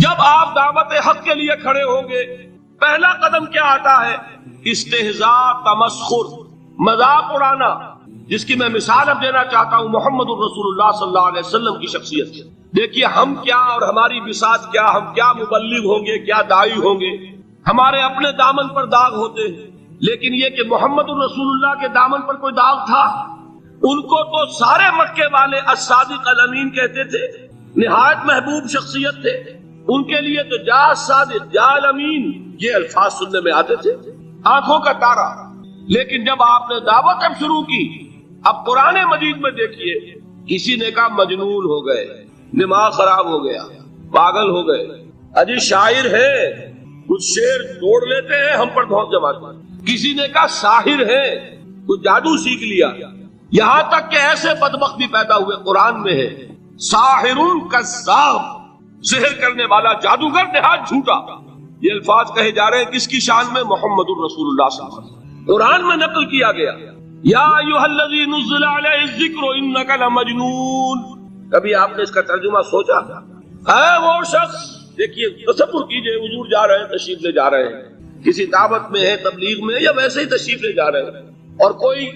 جب آپ دعوت حق کے لیے کھڑے ہوں گے پہلا قدم کیا آتا ہے؟ استہزاء، تمسخر، مذاق اڑانا، جس کی میں مثال اب دینا چاہتا ہوں محمد الرسول اللہ صلی اللہ علیہ وسلم کی شخصیت سے۔ دیکھیے ہم کیا اور ہماری بساط کیا، ہم کیا مبلغ ہوں گے، کیا داعی ہوں گے، ہمارے اپنے دامن پر داغ ہوتے ہیں، لیکن یہ کہ محمد الرسول اللہ کے دامن پر کوئی داغ تھا؟ ان کو تو سارے مکے والے الصادق الامین کہتے تھے، نہایت محبوب شخصیت تھے، ان کے لیے تو جا صادق جا الامین یہ الفاظ سننے میں آتے تھے، آنکھوں کا تارا۔ لیکن جب آپ نے دعوت اب شروع کی، اب قرآن مجید میں دیکھیے کسی نے کہا مجنون ہو گئے، دماغ خراب ہو گیا، پاگل ہو گئے، اجی شاعر ہے، کچھ شعر توڑ لیتے ہیں ہم پر بہت جماتے ہیں۔ کسی نے کہا ساحر ہے، کچھ جادو سیکھ لیا، یہاں تک کہ ایسے بدبخت بھی پیدا ہوئے قرآن میں ہے ساحر کذاب، سحر کرنے والا جادوگر نہایت جھوٹا۔ یہ الفاظ کہے جا رہے ہیں کس کی شان میں؟ محمد الرسول اللہ صلی اللہ علیہ وسلم۔ قرآن میں نقل کیا گیا یا ایھا الذی نزل علیہ الذکر انک لمجنون۔ کبھی آپ نے اس کا ترجمہ سوچا؟ ہے وہ شخص، دیکھیے تصور کیجئے حضور جا رہے ہیں، تشریف لے جا رہے ہیں، کسی دعوت میں ہے، تبلیغ میں، یا ویسے ہی تشریف لے جا رہے ہیں، اور کوئی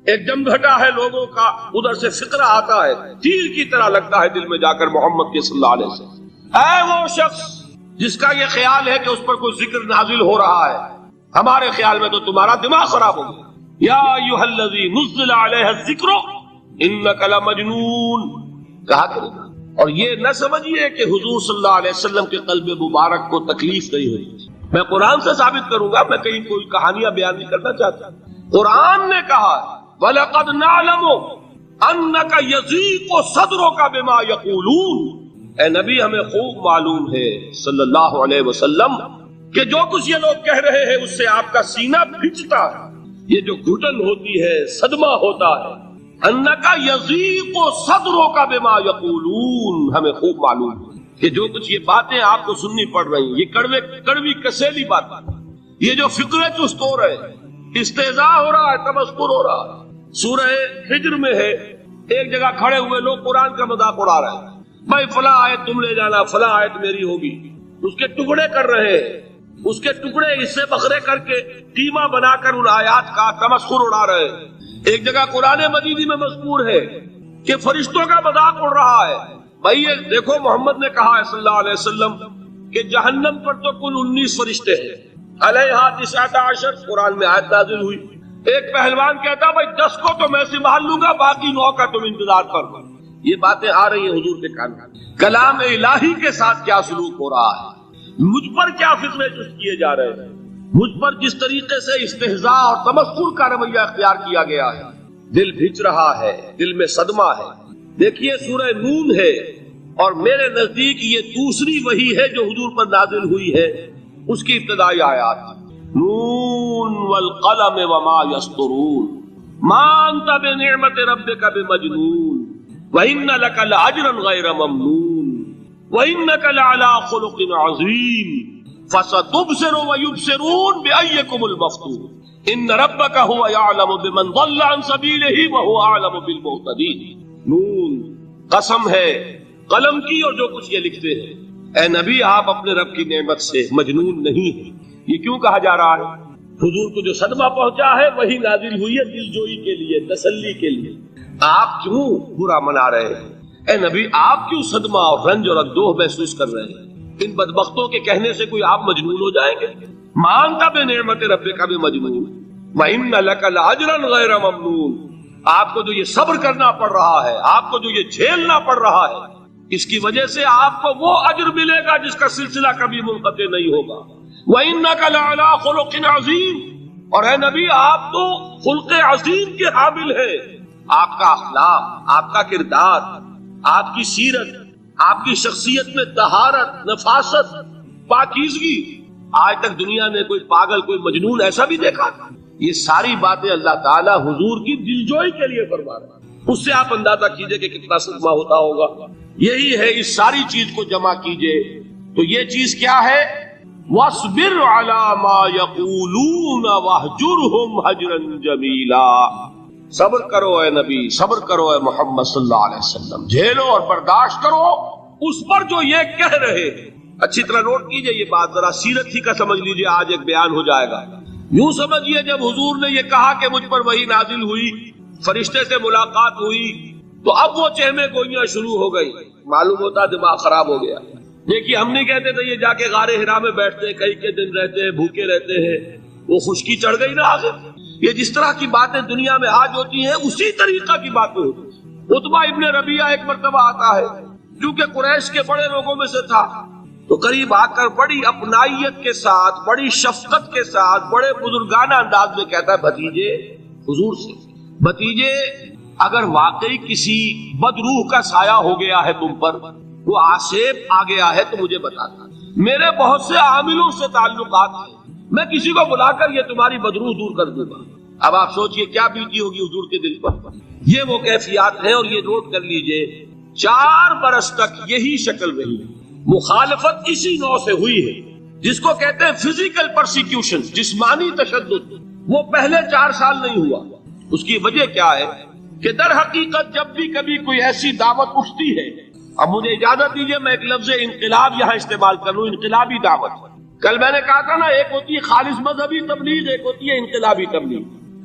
ایک جمگھٹا ہے لوگوں کا، ادھر سے فقرہ آتا ہے، تیر کی طرح لگتا ہے دل میں جا کر محمد کے صلی اللہ علیہ وسلم۔ ہے وہ شخص جس کا یہ خیال ہے کہ اس پر کوئی ذکر نازل ہو رہا ہے، ہمارے خیال میں تو تمہارا دماغ خراب ہو گیا۔ یا ایھا الذی نزل علیہ الذکر انک لمجنون کہا کرے گا۔ اور یہ نہ سمجھیے کہ حضور صلی اللہ علیہ وسلم کے قلب مبارک کو تکلیف نہیں ہوئی، میں قرآن سے ثابت کروں گا، میں کہیں کوئی کہانیاں بیان نہیں کرنا چاہتا۔ قرآن نے کہا وَلَقَدْ نَعْلَمُ أَنَّكَ يَضِيقُ صَدْرُكَ بِمَا يَقُولُونَ۔ اے نبی ہمیں خوب معلوم ہے صلی اللہ علیہ وسلم کہ جو کچھ یہ لوگ کہہ رہے ہیں اس سے آپ کا سینہ پھچتا ہے، یہ جو گھٹن ہوتی ہے، صدمہ ہوتا ہے۔ أَنَّكَ يَضِيقُ صَدْرُكَ بِمَا يَقُولُونَ، ہمیں خوب معلوم ہے کہ جو کچھ یہ باتیں آپ کو سننی پڑ رہی ہیں، یہ کڑوی کسیلی باتیں، یہ جو فکرے چست ہو رہے ہیں، استہزاء ہو رہا ہے، تمسخر ہو رہا ہے۔ سورہ ہجر میں ہے، ایک جگہ کھڑے ہوئے لوگ قرآن کا مذاق اڑا رہے ہیں، بھائی فلاں آیت تم لے جانا، فلاں آیت میری ہوگی، اس کے ٹکڑے کر رہے ہیں، اس کے ٹکڑے حصے بکھرے کر کے ٹیما بنا کر ان آیات کا تمسخر اڑا رہے ہیں۔ ایک جگہ قرآن مجید میں مذکور ہے کہ فرشتوں کا مذاق اڑ رہا ہے۔ بھائی یہ دیکھو محمد نے کہا ہے صلی اللہ علیہ وسلم کہ جہنم پر تو کل 19 فرشتے ہیں، علیہا 19 قرآن میں آیت نازل ہوئی۔ ایک پہلوان کہتا بھائی 10 کو تو میں سنبھال لوں گا، باقی 9 کا تم انتظار کر۔ یہ باتیں آ رہی ہیں حضور کے کان میں، کلام الہی کے ساتھ کیا سلوک ہو رہا ہے، مجھ پر کیا فکرے چست کیے جا رہے ہیں، مجھ پر جس طریقے سے استہزاء اور تمسخر کا رویہ اختیار کیا گیا ہے، دل بھج رہا ہے، دل میں صدمہ ہے۔ دیکھیے سورہ نون ہے، اور میرے نزدیک یہ دوسری وحی ہے جو حضور پر نازل ہوئی ہے، اس کی ابتدائی آیات نون والقلم وما یسطرون ما انت بنعمت ربک بمجنون وان لک لاجرا غیر ممنون وانک لعلی خلق عظیم فستبصر ویبصرون بأیکم المفتون ان ربک هو یعلم بمن ضل عن سبیلہ وهو اعلم بالمہتدین۔ نون قسم ہے قلم کی اور جو کچھ یہ لکھتے ہیں۔ اے نبی آپ اپنے رب کی نعمت سے مجنون نہیں ہیں۔ یہ کیوں کہا جا رہا ہے؟ حضور کو جو صدمہ پہنچا ہے وہی نازل ہوئی ہے دل جوئی کے لیے، تسلی کے لیے۔ آپ کیوں برا منا رہے ہیں؟ اے نبی آپ کیوں صدمہ اور رنج اور اندوہ محسوس کر رہے ہیں؟ ان بدبختوں کے کہنے سے کوئی آپ مجنون ہو جائیں گے؟ مانتا بے نعمت ربک بمجنون وَإِنَّ لَكَ لَأَجْرًا غَيْرَ مَمْنُونَ۔ آپ کو جو یہ صبر کرنا پڑ رہا ہے، آپ کو جو یہ جھیلنا پڑ رہا ہے، اس کی وجہ سے آپ کو وہ اجر ملے گا جس کا سلسلہ کبھی منقطع نہیں ہوگا۔ وَإِنَّكَ لَعَلَىٰ خُلُقٍ عَظِيمٍ، اور اے نبی آپ تو خلق عظیم کے حامل ہیں۔ آپ کا اخلاق، آپ کا کردار، آپ کی سیرت، آپ کی شخصیت میں طہارت، نفاست، پاکیزگی، آج تک دنیا نے کوئی پاگل، کوئی مجنون ایسا بھی دیکھا؟ یہ ساری باتیں اللہ تعالیٰ حضور کی دلجوئی کے لیے فرما رہا ہے۔ اس سے آپ اندازہ کیجئے کہ کتنا صدمہ ہوتا ہوگا۔ یہی ہے، اس ساری چیز کو جمع کیجئے تو یہ چیز کیا ہے؟ وَاصْبِرْ عَلَىٰ مَا يَقُولُونَ وَاهْجُرْهُمْ هَجْرًا جَمِيلًا۔ صبر کرو اے نبی، صبر کرو اے محمد صلی اللہ علیہ وسلم، جھیلو اور برداشت کرو اس پر جو یہ کہہ رہے ہیں۔ اچھی طرح نوٹ کیجئے یہ بات، ذرا سیرت ہی کا سمجھ لیجئے، آج ایک بیان ہو جائے گا۔ یوں سمجھیے جب حضور نے یہ کہا کہ مجھ پر وحی نازل ہوئی، فرشتے سے ملاقات ہوئی، تو اب وہ چہمے گوئیاں شروع ہو گئی، معلوم ہوتا دماغ خراب ہو گیا۔ دیکھیے ہم نہیں کہتے تھے یہ جا کے غار حرا میں بیٹھتے ہیں، کئی کے دن رہتے ہیں، بھوکے رہتے ہیں، وہ خشکی چڑھ گئی نا آگے۔ یہ جس طرح کی باتیں دنیا میں آج ہوتی ہیں اسی طریقہ کی باتیں ہوتی ہیں۔ عتبہ ابن ربیعہ ایک مرتبہ آتا ہے، کیونکہ قریش کے بڑے لوگوں میں سے تھا، تو قریب آ کر بڑی اپنائیت کے ساتھ، بڑی شفقت کے ساتھ، بڑے بزرگانہ انداز میں کہتا ہے بھتیجے، حضور سے، بھتیجے اگر واقعی کسی بدروح کا سایہ ہو گیا ہے تم پر، وہ آسیب آ گیا ہے تو مجھے بتانا، میرے بہت سے عاملوں سے تعلقات ہیں، میں کسی کو بلا کر یہ تمہاری بدروح دور کر دوں گا۔ اب آپ سوچئے کیا بیتی ہوگی حضور کے دل پر۔ یہ وہ کیفیات ہیں، اور یہ نوٹ کر لیجئے 4 برس تک یہی شکل رہی، مخالفت اسی نوع سے ہوئی ہے جس کو کہتے ہیں فزیکل پرسیکیوشن، جسمانی تشدد، وہ پہلے 4 سال نہیں ہوا۔ اس کی وجہ کیا ہے کہ در حقیقت جب بھی کبھی کوئی ایسی دعوت اٹھتی ہے، اب مجھے اجازت دیجئے میں ایک لفظ انقلاب یہاں استعمال کر لوں، انقلابی دعوت۔ کل میں نے کہا تھا نا، ایک ہوتی ہے خالص مذہبی تبلیغ، ایک ہوتی ہے انقلابی تبلیغ۔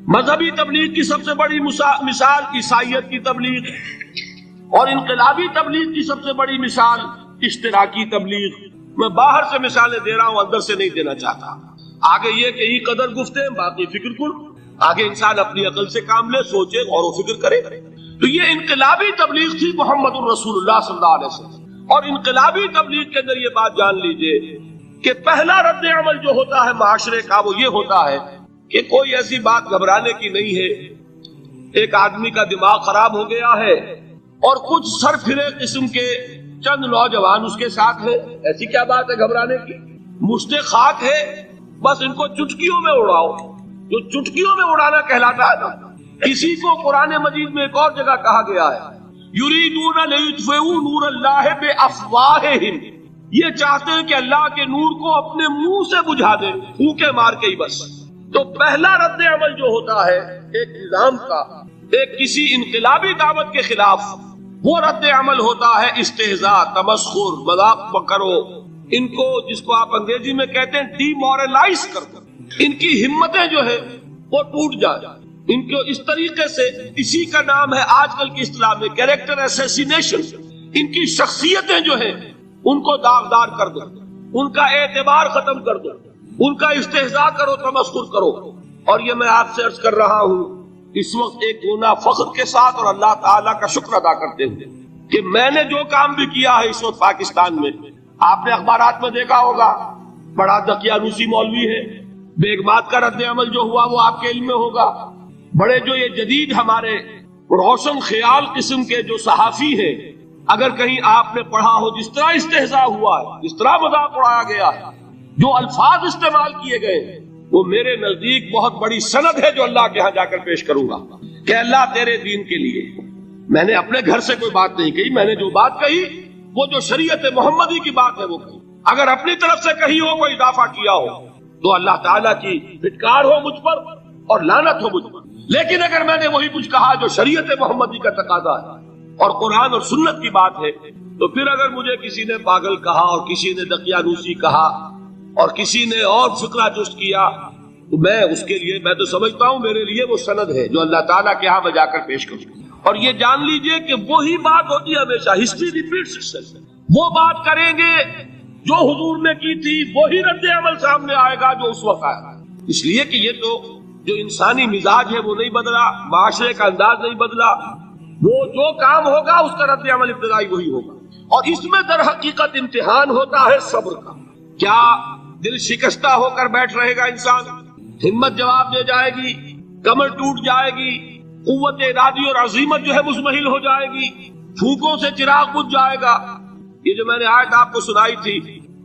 مذہبی تبلیغ کی سب سے بڑی مثال عیسائیت کی تبلیغ، اور انقلابی تبلیغ کی سب سے بڑی مثال اشتراکی تبلیغ۔ میں باہر سے مثالیں دے رہا ہوں، اندر سے نہیں دینا چاہتا۔ آگے یہ کہ یہ قدر گفتیں، باقی فکر کر، آگے انسان اپنی عقل سے کام لے، سوچے، غور و فکر کرے۔ تو یہ انقلابی تبلیغ تھی محمد الرسول اللہ صلی اللہ علیہ وسلم۔ اور انقلابی تبلیغ کے اندر یہ بات جان لیجئے کہ پہلا رد عمل جو ہوتا ہے معاشرے کا وہ یہ ہوتا ہے کہ کوئی ایسی بات گھبرانے کی نہیں ہے، ایک آدمی کا دماغ خراب ہو گیا ہے اور کچھ سرفرے قسم کے چند نوجوان اس کے ساتھ ہیں، ایسی کیا بات ہے گھبرانے کی؟ مشت خاک ہے، بس ان کو چٹکیوں میں اڑاؤ۔ جو چٹکیوں میں اڑانا کہلاتا ہے نا، اسی کو قرآن مجید میں ایک اور جگہ کہا گیا ہے، یریدون لیطفئوا نور اللہ بافواہہم، یہ چاہتے ہیں کہ اللہ کے نور کو اپنے منہ سے بجھا دیں، پھونکے مار کے ہی بس۔ تو پہلا رد عمل جو ہوتا ہے ایک نظام کا، ایک کسی انقلابی دعوت کے خلاف، وہ رد عمل ہوتا ہے استہزاء، تمسخر، مذاق کرو، ان کو جس کو آپ انگریزی میں کہتے ہیں ڈی مورلائز کر دو، ان کی ہمتیں جو ہے وہ ٹوٹ جائے، ان کو اس طریقے سے، اسی کا نام ہے آج کل کی اصطلاح میں کیریکٹر اسیسینیشن، ان کی شخصیتیں جو ہیں ان کو داغدار کر دو، ان کا اعتبار ختم کر دو، ان کا استہزاء کرو، تمسخر کرو۔ اور یہ میں آپ سے عرض کر رہا ہوں اس وقت ایک گنا فخر کے ساتھ اور اللہ تعالیٰ کا شکر ادا کرتے ہوئے کہ میں نے جو کام بھی کیا ہے اس وقت پاکستان میں، آپ نے اخبارات میں دیکھا ہوگا، بڑا دقیانوسی مولوی ہے، بیگمات کا رد عمل جو ہوا وہ آپ کے علم میں ہوگا، بڑے جو یہ جدید ہمارے روشن خیال قسم کے جو صحافی ہیں، اگر کہیں آپ نے پڑھا ہو جس طرح استہزاء ہوا ہے، جس طرح مذاق اڑایا گیا ہے، جو الفاظ استعمال کیے گئے ہیں، وہ میرے نزدیک بہت بڑی سند ہے جو اللہ کے ہاں جا کر پیش کروں گا کہ اللہ تیرے دین کے لیے۔ میں نے اپنے گھر سے کوئی بات نہیں کہی، میں نے جو بات کہی وہ جو شریعت محمدی کی بات ہے وہ کہی۔ اگر اپنی طرف سے کہی ہو، کوئی اضافہ کیا ہو، تو اللہ تعالیٰ کی پھٹکار ہو مجھ پر اور لعنت ہو مجھ پر۔ لیکن اگر میں نے وہی کچھ کہا جو شریعت محمدی کا تقاضا ہے اور قرآن اور سنت کی بات ہے، تو پھر اگر مجھے کسی نے پاگل کہا اور کسی نے دقیانوسی کہا اور کسی نے اور فکرہ جست کیا، تو میں اس کے لیے، میں تو سمجھتا ہوں میرے لیے وہ سند ہے جو اللہ تعالیٰ کے ہاں میں جا کر پیش کروں۔ اور یہ جان لیجئے کہ وہی بات ہوتی ہے ہمیشہ، ہسٹری ریپیٹس اٹسیلف۔ وہ بات کریں گے جو حضور نے کی تھی، وہی رد عمل سامنے آئے گا جو اس وقت آئے گا۔ اس لیے کہ یہ تو جو انسانی مزاج ہے وہ نہیں بدلا، معاشرے کا انداز نہیں بدلا، وہ جو کام ہوگا اس کا رد عمل ابتدائی وہی ہوگا۔ اور اس میں در حقیقت امتحان ہوتا ہے صبر کا۔ کیا دل شکستہ ہو کر بیٹھ رہے گا انسان؟ ہمت جواب دے جائے گی، کمر ٹوٹ جائے گی، قوت ارادی اور عزیمت جو ہے مزمحل ہو جائے گی، پھونکوں سے چراغ بجھ جائے گا۔ یہ جو میں نے آیت آپ کو سنائی تھی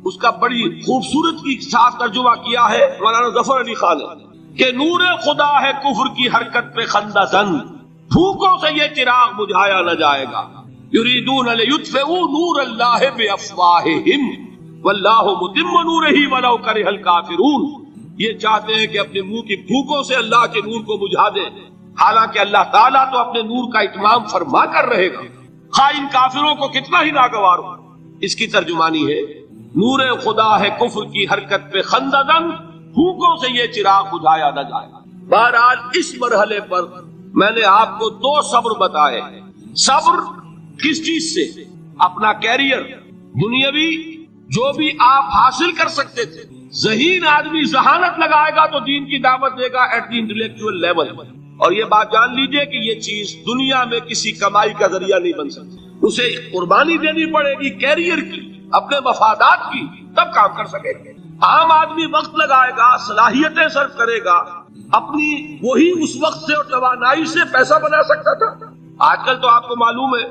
اس کا بڑی خوبصورت کی ساتھ ترجمہ کیا ہے مولانا ظفر علی خان نے کہ نور خدا ہے کفر کی حرکت پہ خندہ زن، پھونکوں سے یہ چراغ بجھایا نہ جائے گا۔ یریدون لیطفئوا نور اللہ بافواہہم واللہ متم نورہ ولو کرہ الکافرون، یہ چاہتے ہیں کہ اپنے منہ کی پھونکوں سے اللہ کے نور کو بجھا دیں، حالانکہ اللہ تعالیٰ تو اپنے نور کا اتمام فرما کر رہے گا، خواہ ان کافروں کو کتنا ہی ناگوار ہو۔ اس کی ترجمانی ہے نور خدا ہے کفر کی حرکت پہ خنددن، پھونکوں سے یہ چراغ بجھایا نہ جائے۔ بہرحال اس مرحلے پر میں نے آپ کو 2 صبر بتائے۔ صبر کس چیز سے؟ اپنا کیریئر دنیاوی جو بھی آپ حاصل کر سکتے تھے۔ ذہین آدمی ذہانت لگائے گا تو دین کی دعوت دے گا ایٹ دی انٹلیکچوئل لیول، اور یہ بات جان لیجئے کہ یہ چیز دنیا میں کسی کمائی کا ذریعہ نہیں بن سکتی، اسے قربانی دینی پڑے گی کیریئر کی، اپنے مفادات کی، تب کام کر سکے گے۔ عام آدمی وقت لگائے گا، صلاحیتیں صرف کرے گا، اپنی وہی اس وقت سے اور توانائی سے پیسہ بنا سکتا تھا۔ آج کل تو آپ کو معلوم ہے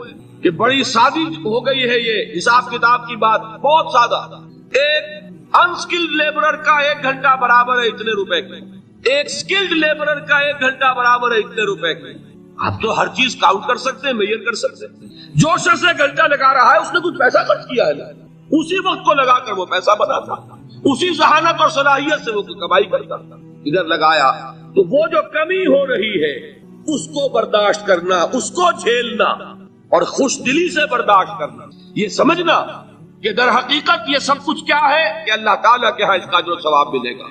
کہ بڑی سادی ہو گئی ہے یہ حساب کتاب کی بات، بہت سادہ۔ ایک انسکلڈ لیبرر کا 1 گھنٹہ برابر ہے اتنے روپے کے، ایک سکلڈ لیبرر کا 1 گھنٹہ برابر ہے اتنے روپے کے۔ آپ تو ہر چیز کاؤنٹ کر سکتے ہیں، میئر کر سکتے ہیں۔ جو شخص 1 گھنٹہ لگا رہا ہے اس نے کچھ پیسہ خرچ کیا ہے، اسی وقت کو لگا کر وہ پیسہ بناتا، اسی ذہانت اور صلاحیت سے وہ کمائی کرتا تھا۔ ادھر لگایا تو وہ جو کمی ہو رہی ہے اس کو برداشت کرنا، اس کو جھیلنا اور خوش دلی سے برداشت کرنا، یہ سمجھنا کہ در حقیقت یہ سب کچھ کیا ہے کہ اللہ تعالیٰ کے ہاں اس کا جو ثواب ملے گا۔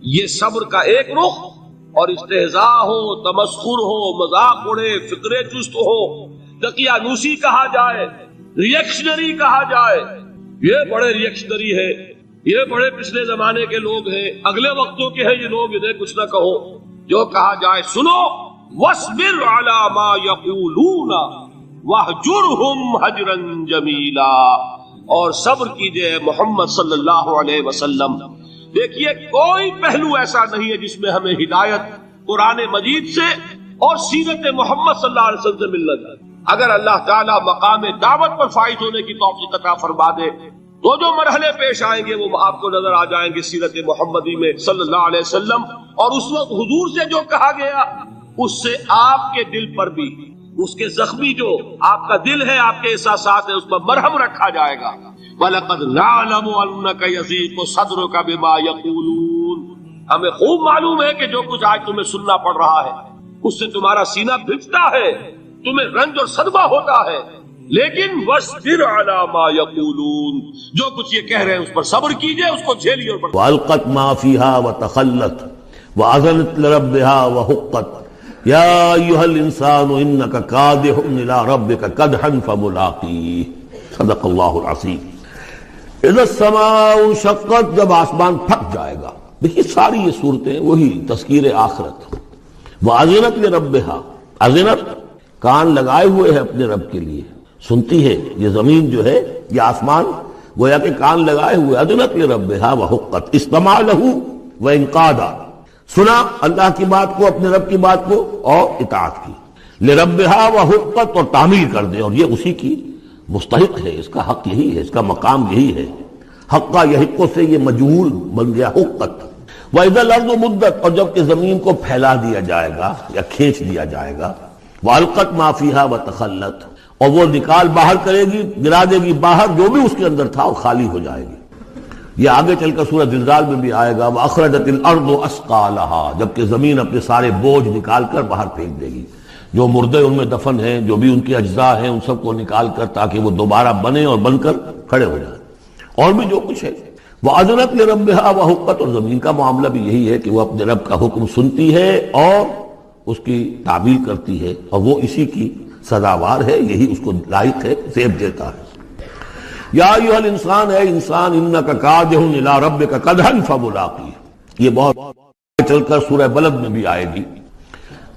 یہ صبر کا ایک رخ، اور استہزاء ہو، تمسخر ہو، مذاق اڑے، فکرے چست ہو، دقیانوسی کہا جائے، ریئیکشنری کہا جائے، یہ بڑے ریئیکشنری ہے، یہ بڑے پچھلے زمانے کے لوگ ہیں، اگلے وقتوں کے ہیں یہ لوگ، انہیں کچھ نہ کہو۔ جو کہا جائے سنو، وَاصْبِرْ عَلَى مَا يَقُولُونَ وَاهْجُرْهُمْ هَجْرًا جَمِيلًا، اور صبر کیجئے محمد صلی اللہ علیہ وسلم۔ دیکھیے کوئی پہلو ایسا نہیں ہے جس میں ہمیں ہدایت قرآن مجید سے اور سیرت محمد صلی اللہ علیہ وسلم سے ملنا جائے۔ اگر اللہ تعالیٰ مقام دعوت پر فائز ہونے کی توفیق عطا فرما دے تو جو مرحلے پیش آئیں گے وہ آپ کو نظر آ جائیں گے سیرت محمدی میں صلی اللہ علیہ وسلم، اور اس وقت حضور سے جو کہا گیا اس سے آپ کے دل پر بھی، اس کے زخمی جو آپ کا دل ہے، آپ کے احساسات ہیں، اس پر مرہم رکھا جائے گا۔ وَلَقَدْ نَعْلَمُ أَنَّكَ يَضِيقُ صَدْرُكَ بِمَا يَقُولُونَ، ہمیں خوب معلوم ہے کہ جو کچھ آج تمہیں سننا پڑ رہا ہے اس سے تمہارا سینہ بھجتا ہے، تمہیں رنج اور صدمہ ہوتا ہے، لیکن وَاصْبِرْ عَلَى مَا يَقُولُونَ، جو کچھ یہ کہہ رہے ہیں اس پر صبر کیجئے، اس کو جھیلیے اور وَأَلْقَتْ مَا فِيهَا وَتَخَلَّتْ وَأَذَنَتْ لِرَبِّهَا وَحُقَّتْ يَا أَيُّهَا الْإِنسَانُ إِنَّكَ كَادِحٌ إِلَى رَبِّكَ كَدْحًا فَمُلَاقِيهِ، صدق اللہ العظیم۔ اذا السماء انشقت، جب آسمان پھٹ جائے گا۔ دیکھیے ساری یہ صورتیں وہی تذکیر آخرت۔ وَأَذِنَتْ لِرَبِّهَا، اذنت کان لگائے ہوئے ہے اپنے رب کے لیے، سنتی ہے یہ زمین جو ہے، یہ آسمان گویا کہ کان لگائے ہوئے۔ اذنت لربها وحقت، استمع له وانقاد، سنا اللہ کی بات کو، اپنے رب کی بات کو، اور اطاعت کی۔ لربها وحقت، اور تعمیل کر دے، اور یہ اسی کی مستحق ہے، اس کا حق یہی ہے، اس کا مقام یہی ہے۔ حقا یحق سے یہ مجہول بن گیا حقت۔ وَإِذَا الْأَرْضُ مُدَّتْ، اور جب کہ زمین کو پھیلا دیا جائے گا یا کھینچ دیا جائے گا۔ وَأَلْقَتْ مَا فِيهَا وَتَخَلَّتْ، اور وہ نکال باہر کرے گی، گرا دے گی باہر جو بھی اس کے اندر تھا، اور خالی ہو جائے گی۔ یہ آگے چل کر سورہ زلزال میں بھی آئے گا، وَأَخْرَجَتِ الْأَرْضُ أَثْقَالَهَا، جبکہ زمین اپنے سارے بوجھ نکال کر باہر پھینک دے گی، جو مردے ان میں دفن ہیں، جو بھی ان کے اجزاء ہیں، ان سب کو نکال کر، تاکہ وہ دوبارہ بنے اور بن کر کھڑے ہو جائیں، اور بھی جو کچھ ہے۔ وَأَذِنَتْ لِرَبِّهَا وَحُقَّتْ، اور زمین کا معاملہ بھی یہی ہے کہ وہ اپنے رب کا حکم سنتی ہے اور اس کی تعبیر کرتی ہے، اور وہ اسی کی سزاوار ہے، یہی اس کو لائق ہے، زیب دیتا ہے۔ یا ایھا الانسان، اے انسان، انک کادح الی ربک کدحا فملاقیہ، یہ بہت چل کر سورہ بلد میں بھی آئے گی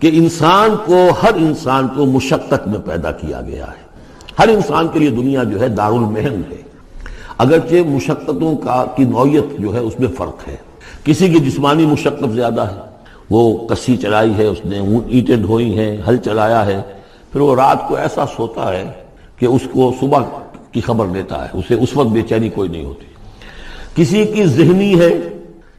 کہ انسان کو، ہر انسان کو مشقت میں پیدا کیا گیا ہے۔ ہر انسان کے لیے دنیا جو ہے دارالمحن ہے، اگرچہ مشقتوں کی نوعیت جو ہے اس میں فرق ہے۔ کسی کی جسمانی مشقت زیادہ ہے، وہ کسی چلائی ہے، اس نے اینٹیں ڈھوئی ہیں، ہل چلایا ہے، پھر وہ رات کو ایسا سوتا ہے کہ اس کو صبح کی خبر لیتا ہے، اسے اس وقت بے چینی کوئی نہیں ہوتی۔ کسی کی ذہنی ہے،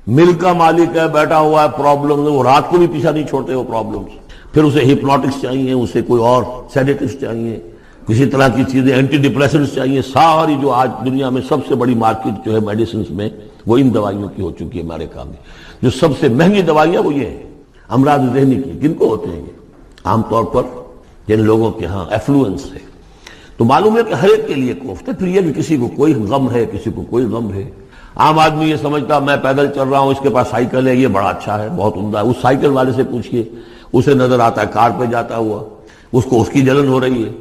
مل کا مالک ہے، بیٹھا ہوا ہے، پرابلم، وہ رات کو بھی پیچھا نہیں چھوڑتے وہ پرابلمز، پھر اسے ہپنوٹکس چاہیے، اسے کوئی اور سیڈیٹیوز چاہیے، کسی طرح کی چیزیں، اینٹی ڈپریسنٹس چاہیے۔ ساری جو آج دنیا میں سب سے بڑی مارکیٹ جو ہے میڈیسنز میں، وہ ان دوائیوں کی ہو چکی ہے امریکہ میں۔ جو سب سے مہنگی دوائیاں وہ یہ ہیں امراض ذہنی کی۔ کن کو ہوتے ہیں یہ؟ عام طور پر جن لوگوں کے ہاں ایفلوئنس ہے، تو معلوم ہے کہ ہر ایک کے لیے کوفت ہے. پھر یہ کہ کسی کو کوئی غم ہے، کسی کو کوئی غم ہے. عام آدمی یہ سمجھتا میں پیدل چل رہا ہوں، اس کے پاس سائیکل ہے، یہ بڑا اچھا ہے، بہت عمدہ ہے. اس سائیکل والے سے پوچھئے، اسے نظر آتا ہے کار پہ جاتا ہوا، اس کو اس کی جلن ہو رہی ہے.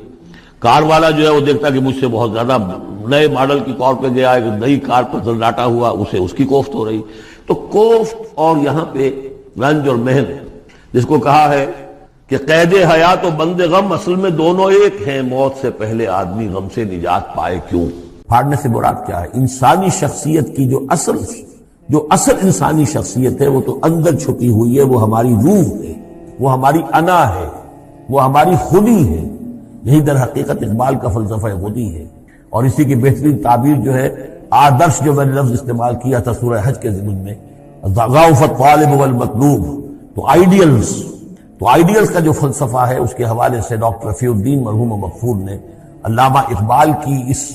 کار والا جو ہے وہ دیکھتا ہے کہ مجھ سے بہت زیادہ نئے ماڈل کی کار پہ گیا ہے، نئی کار پر زلزلاتا ہوا، اسے اس کی کوفت ہو رہی. تو کوفت اور یہاں پہ رنج اور محن، جس کو کہا ہے کہ قید حیات و بند غم اصل میں دونوں ایک ہیں، موت سے پہلے آدمی غم سے نجات پائے کیوں. پھاڑنے سے مراد کیا ہے؟ انسانی شخصیت کی جو اصل انسانی شخصیت ہے وہ تو اندر چھپی ہوئی ہے، وہ ہماری روح ہے، وہ ہماری انا ہے، وہ ہماری خودی ہے. یہی در حقیقت اقبال کا فلسفہ خودی ہے. اور اسی کی بہترین تعبیر جو ہے آدرش، جو میں نے لفظ استعمال کیا تھا سورہ حج کے ضمن میں، ضعف الطالب والمطلوب. تو آئیڈیلز کا جو فلسفہ ہے اس کے حوالے سے ڈاکٹر رفیع الدین مرحوم و مغفور نے علامہ اقبال کی اس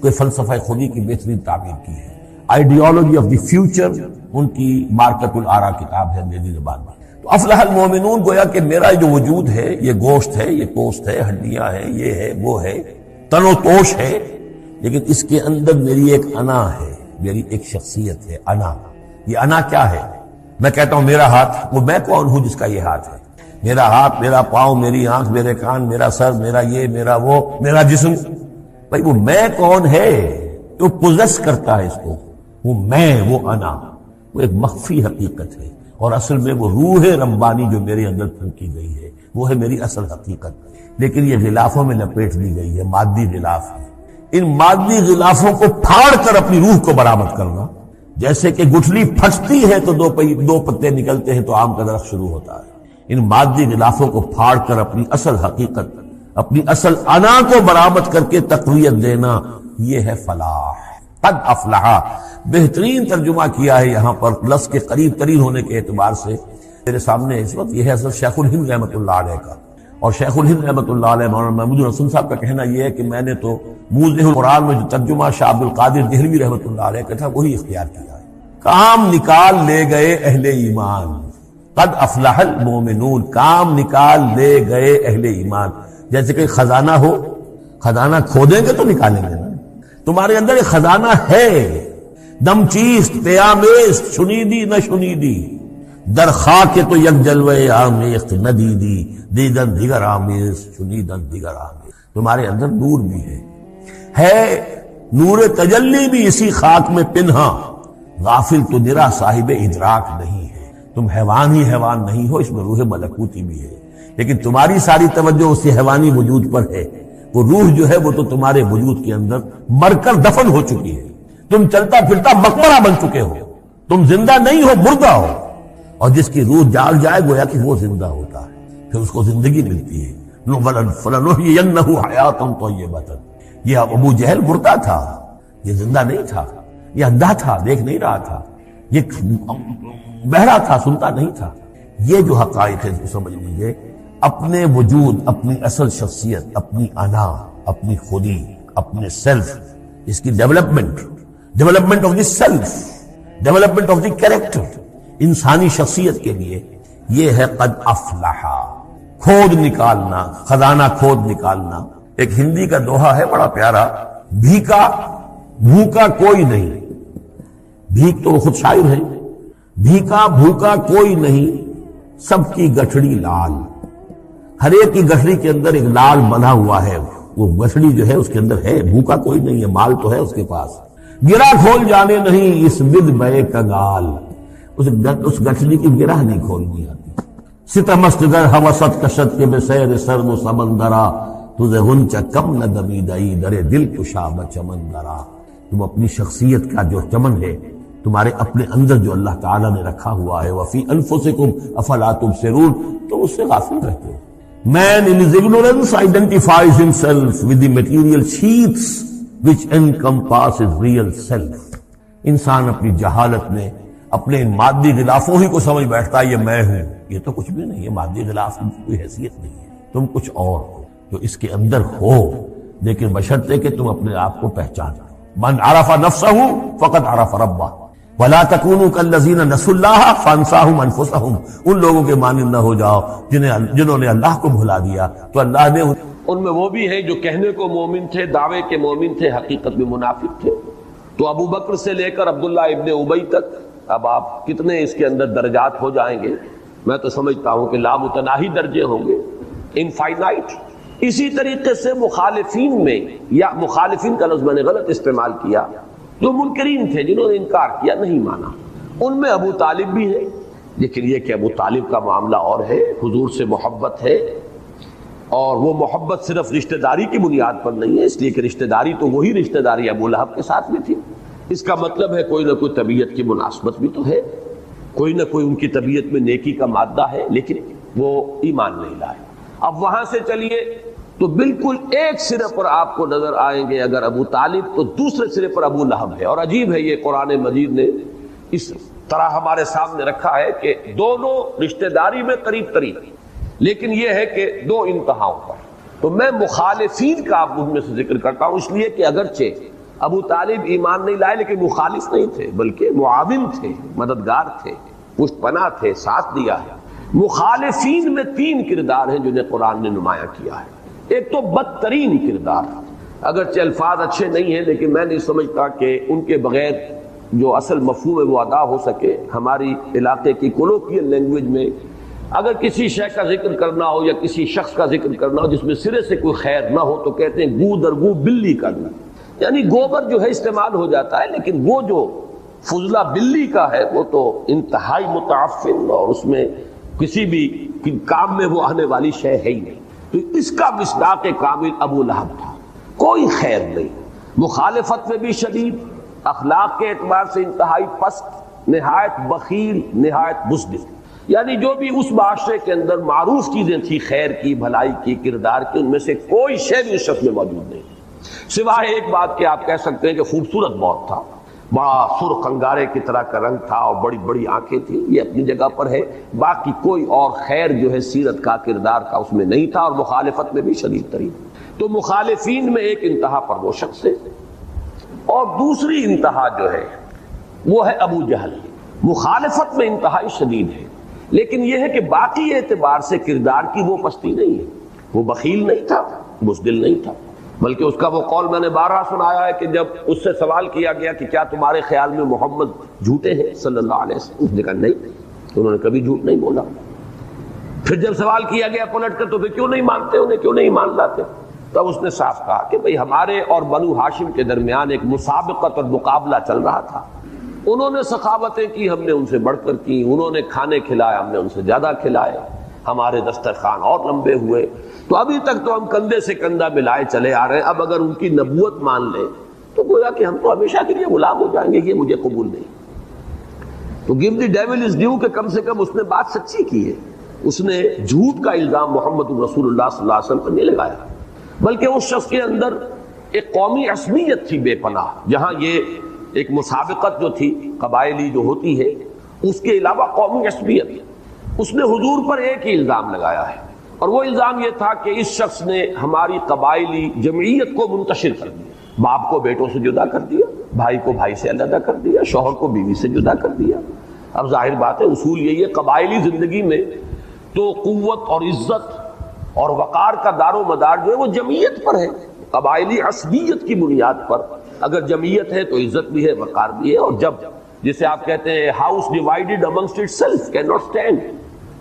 کے فلسفہ خودی کی بہترین تعبیر کی ہے. آئیڈیالوجی آف دی فیوچر ان کی مارکت الآراء کتاب ہے انگریزی زبان میں. تو افلح المومنون، گویا کہ میرا جو وجود ہے یہ گوشت ہے، یہ پوست ہے، ہڈیاں ہیں، یہ ہے، وہ ہے، تن و توش ہے، لیکن اس کے اندر میری ایک انا ہے، میری ایک شخصیت ہے. انا، یہ انا کیا ہے؟ میں کہتا ہوں میرا ہاتھ، وہ میں کون ہوں جس کا یہ ہاتھ ہے؟ میرا ہاتھ، میرا پاؤں، میری آنکھ، میرے کان، میرا سر، میرا یہ، میرا وہ، میرا جسم. بھائی وہ میں کون ہے تو پوزیس کرتا ہے اس کو؟ وہ میں، وہ انا، وہ ایک مخفی حقیقت ہے، اور اصل میں وہ روح ربانی جو میرے اندر پھونکی گئی ہے وہ ہے میری اصل حقیقت. لیکن یہ غلافوں میں لپیٹ دی گئی ہے، مادی غلاف ہے. ان مادی غلافوں کو پھاڑ کر اپنی روح کو برآمد کرنا، جیسے کہ گٹھلی پھٹتی ہے تو دو پتے نکلتے ہیں تو آم کا درخت شروع ہوتا ہے. ان مادی غلافوں کو پھاڑ کر اپنی اصل حقیقت، اپنی اصل انا کو برآمد کر کے تقویت دینا، یہ ہے فلاح. قد افلح، بہترین ترجمہ کیا ہے یہاں پر لفظ کے قریب ترین ہونے کے اعتبار سے. میرے سامنے اس وقت یہ ہے حضرت شیخ الہند رحمۃ اللہ علیہ کا، اور شیخ الہند رحمۃ اللہ علیہ مولانا محمود الحسن صاحب کا کہنا یہ ہے کہ میں نے تو موضح القرآن میں جو ترجمہ شاہ عبد القادر دہلوی رحمۃ اللہ علیہ کا تھا وہی اختیار کیا ہے. کام نکال لے گئے اہل ایمان، قد افلح المومنون، کام نکال لے گئے اہل ایمان. جیسے کہ خزانہ ہو، خزانہ کھودیں گے تو نکالیں گے نا. تمہارے اندر ایک خزانہ ہے، دم چیست پیامیست، شنیدی نہ شنیدی، در خاک تو یک جلوے آمیخت ندیدی، دیدن دیگر آمیست شنیدن دیگر آمیست. تمہارے اندر نور بھی ہے نور تجلی بھی اسی خاک میں پنہا، غافل تو نرا صاحب ادراک نہیں ہے. تم حیوان ہی حیوان نہیں ہو، اس میں روح ملکوتی بھی ہے، لیکن تمہاری ساری توجہ اسی حیوانی وجود پر ہے. وہ روح جو ہے وہ تو تمہارے وجود کے اندر مر کر دفن ہو چکی ہے. تم چلتا پھرتا مقبرہ بن چکے ہو، تم زندہ نہیں ہو، مردہ ہو. اور جس کی روح جاگ جائے گویا کہ وہ زندہ ہوتا ہے، پھر اس کو زندگی ملتی ہے. فَلَنُحْيِيَنَّهُ حَيَاةً طَيِّبَةً. یہ ابو جہل مردہ تھا، یہ زندہ نہیں تھا، یہ اندھا تھا، دیکھ نہیں رہا تھا، یہ بہرا تھا، سنتا نہیں تھا. یہ جو حقائق ہے اس کو سمجھ لیجیے. اپنے وجود، اپنی اصل شخصیت، اپنی انا، اپنی خودی، اپنے سیلف، اس کی development of the self, development of the character, انسانی شخصیت کے لیے یہ ہے قد افلح. کھود نکالنا، خزانہ کھود نکالنا. ایک ہندی کا دوہا ہے بڑا پیارا، بھوکا کوئی نہیں. بھیک تو خود شاعر ہے. بھیکا بھوکا کوئی نہیں، سب کی گٹھڑی لال. ہر ایک کی گٹھڑی کے اندر ایک لال بنا ہوا ہے، وہ گٹھڑی جو ہے اس کے اندر ہے. بھوکا کوئی نہیں ہے، مال تو ہے اس کے پاس. گرہ کھول جانے نہیں اس بد بے کنگال، اس گٹھڑی کی گرہ نہیں کھولنی آتی. ستمست گر ہوست کشت کے بے سیر سرد و سمندرا، تجھے غنچہ کم نہ دمیدائی درے دل کشا بچمندرا. تم اپنی شخصیت کا جو چمن ہے تمہارے اپنے اندر جو اللہ تعالیٰ نے رکھا ہوا ہے، وفی انفسکم افلا تبصرون، تم اس سے غافل رہتے ہو. Man in his ignorance identifies himself with the material sheaths which encompass his real self. انسان اپنی جہالت میں اپنے ان مادی غلافوں ہی کو سمجھ بیٹھتا ہے یہ میں ہوں. یہ تو کچھ بھی نہیں ہے، مادی غلاف کی کوئی حیثیت نہیں ہے. تم کچھ اور ہو جو اس کے اندر ہو، لیکن بشرطے کہ تم اپنے آپ کو پہچانو. من عرف نفسہ فقد عرف ربہ ولا تکونوا کالذین نسوا اللہ فانساہم انفسہم. ان لوگوں کے مانند نہ ہو جاؤ جنہوں نے اللہ کو بھلا دیا تو اللہ نے ان میں وہ بھی ہیں جو کہنے کو مومن تھے، دعوے کے مومن تھے، حقیقت میں منافق تھے۔ تو ابو بکر سے لے کر عبداللہ ابن ابی تک اب آپ کتنے اس کے اندر درجات ہو جائیں گے، میں تو سمجھتا ہوں کہ لامتناہی درجے ہوں گے، انفائنائٹ۔ اسی طریقے سے مخالفین میں، یا مخالفین کا لفظ میں نے غلط استعمال کیا، جو منکرین تھے جنہوں نے انکار کیا، نہیں مانا، ان میں ابو طالب بھی ہے، لیکن یہ کہ ابو طالب کا معاملہ اور ہے، حضور سے محبت ہے، اور وہ محبت صرف رشتہ داری کی بنیاد پر نہیں ہے، اس لیے کہ رشتہ داری تو وہی رشتہ داری ابو لہب کے ساتھ بھی تھی۔ اس کا مطلب ہے کوئی نہ کوئی طبیعت کی مناسبت بھی تو ہے، کوئی نہ کوئی ان کی طبیعت میں نیکی کا مادہ ہے، لیکن وہ ایمان نہیں لائے۔ اب وہاں سے چلیے تو بالکل ایک سرے پر آپ کو نظر آئیں گے اگر ابو طالب، تو دوسرے سرے پر ابو لہب ہے۔ اور عجیب ہے، یہ قرآن مجید نے اس طرح ہمارے سامنے رکھا ہے کہ دونوں رشتہ داری میں قریب قریب، لیکن یہ ہے کہ دو انتہاؤں پر۔ تو میں مخالفین کا آپ میں سے ذکر کرتا ہوں، اس لیے کہ اگرچہ ابو طالب ایمان نہیں لائے لیکن مخالف نہیں تھے، بلکہ معاون تھے، مددگار تھے، پشت پناہ تھے، ساتھ دیا ہے۔ مخالفین میں تین کردار ہیں جنہیں قرآن نے نمایاں کیا ہے۔ ایک تو بدترین کردار، اگرچہ الفاظ اچھے نہیں ہیں لیکن میں نہیں سمجھتا کہ ان کے بغیر جو اصل مفہوم ہے وہ ادا ہو سکے۔ ہماری علاقے کی کولوکیل لینگویج میں اگر کسی شے کا ذکر کرنا ہو یا کسی شخص کا ذکر کرنا ہو جس میں سرے سے کوئی خیر نہ ہو، تو کہتے ہیں گو در گو بلی کا گو، یعنی گوبر جو ہے استعمال ہو جاتا ہے، لیکن وہ جو فضلہ بلی کا ہے وہ تو انتہائی متعفن، اور اس میں کسی بھی کام میں وہ آنے والی شے ہے ہی نہیں۔ تو اس کا مصداق کامل ابو لہب تھا، کوئی خیر نہیں، مخالفت میں بھی شدید، اخلاق کے اعتبار سے انتہائی پست، نہایت بخیل، نہایت بزدل، یعنی جو بھی اس معاشرے کے اندر معروف چیزیں تھیں خیر کی، بھلائی کی، کردار کی، ان میں سے کوئی شے بھی اس شخص میں موجود نہیں، سوائے ایک بات کہ آپ کہہ سکتے ہیں کہ خوبصورت بہت تھا، بڑا سرخ انگارے کی طرح کا رنگ تھا اور بڑی بڑی آنکھیں تھیں، یہ اپنی جگہ پر ہے، باقی کوئی اور خیر جو ہے سیرت کا، کردار کا اس میں نہیں تھا، اور مخالفت میں بھی شدید ترین۔ تو مخالفین میں ایک انتہا پر وہ شخص ہے، اور دوسری انتہا جو ہے وہ ہے ابو جہل، مخالفت میں انتہائی شدید ہے، لیکن یہ ہے کہ باقی اعتبار سے کردار کی وہ پستی نہیں ہے، وہ بخیل نہیں تھا، بزدل نہیں تھا، بلکہ اس کا وہ قول میں نے بارہا سنایا ہے کہ جب اس سے سوال کیا گیا کہ کیا تمہارے خیال میں محمد جھوٹے ہیں صلی اللہ علیہ وسلم، اس نے کہا نہیں، انہوں نے کبھی جھوٹ نہیں بولا۔ پھر جب سوال کیا گیا پلٹ کر تو پھر کیوں نہیں مانتے انہیں، کیوں نہیں مان لاتے، تب اس نے صاف کہا کہ بھئی ہمارے اور بنو ہاشم کے درمیان ایک مسابقت اور مقابلہ چل رہا تھا، انہوں نے سخاوتیں کی، ہم نے ان سے بڑھ کر کی، انہوں نے کھانے کھلائے، ہم نے ان سے زیادہ کھلائے، ہمارے دسترخوان اور لمبے ہوئے، تو ابھی تک تو ہم کندھے سے کندھا ملائے چلے آ رہے ہیں، اب اگر ان کی نبوت مان لیں تو گویا کہ ہم تو ہمیشہ کے لیے غلام ہو جائیں گے، یہ مجھے قبول نہیں۔ تو give the devil is due کہ کم سے کم اس نے بات سچی کی ہے، اس نے جھوٹ کا الزام محمد رسول اللہ صلی اللہ علیہ وسلم پر نہیں لگایا، بلکہ اس شخص کے اندر ایک قومی عصبیت تھی بے پناہ، جہاں یہ ایک مسابقت جو تھی قبائلی جو ہوتی ہے، اس کے علاوہ قومی عصبیت، اس نے حضور پر ایک ہی الزام لگایا ہے، اور وہ الزام یہ تھا کہ اس شخص نے ہماری قبائلی جمعیت کو منتشر کر دیا، باپ کو بیٹوں سے جدا کر دیا، بھائی کو بھائی سے علیحدہ کر دیا، شوہر کو بیوی سے جدا کر دیا۔ اب ظاہر بات ہے اصول یہی ہے، قبائلی زندگی میں تو قوت اور عزت اور وقار کا دار و مدار جو ہے وہ جمعیت پر ہے، قبائلی عصبیت کی بنیاد پر اگر جمعیت ہے تو عزت بھی ہے، وقار بھی ہے، اور جب جسے آپ کہتے ہیں house divided amongst it self can not stand,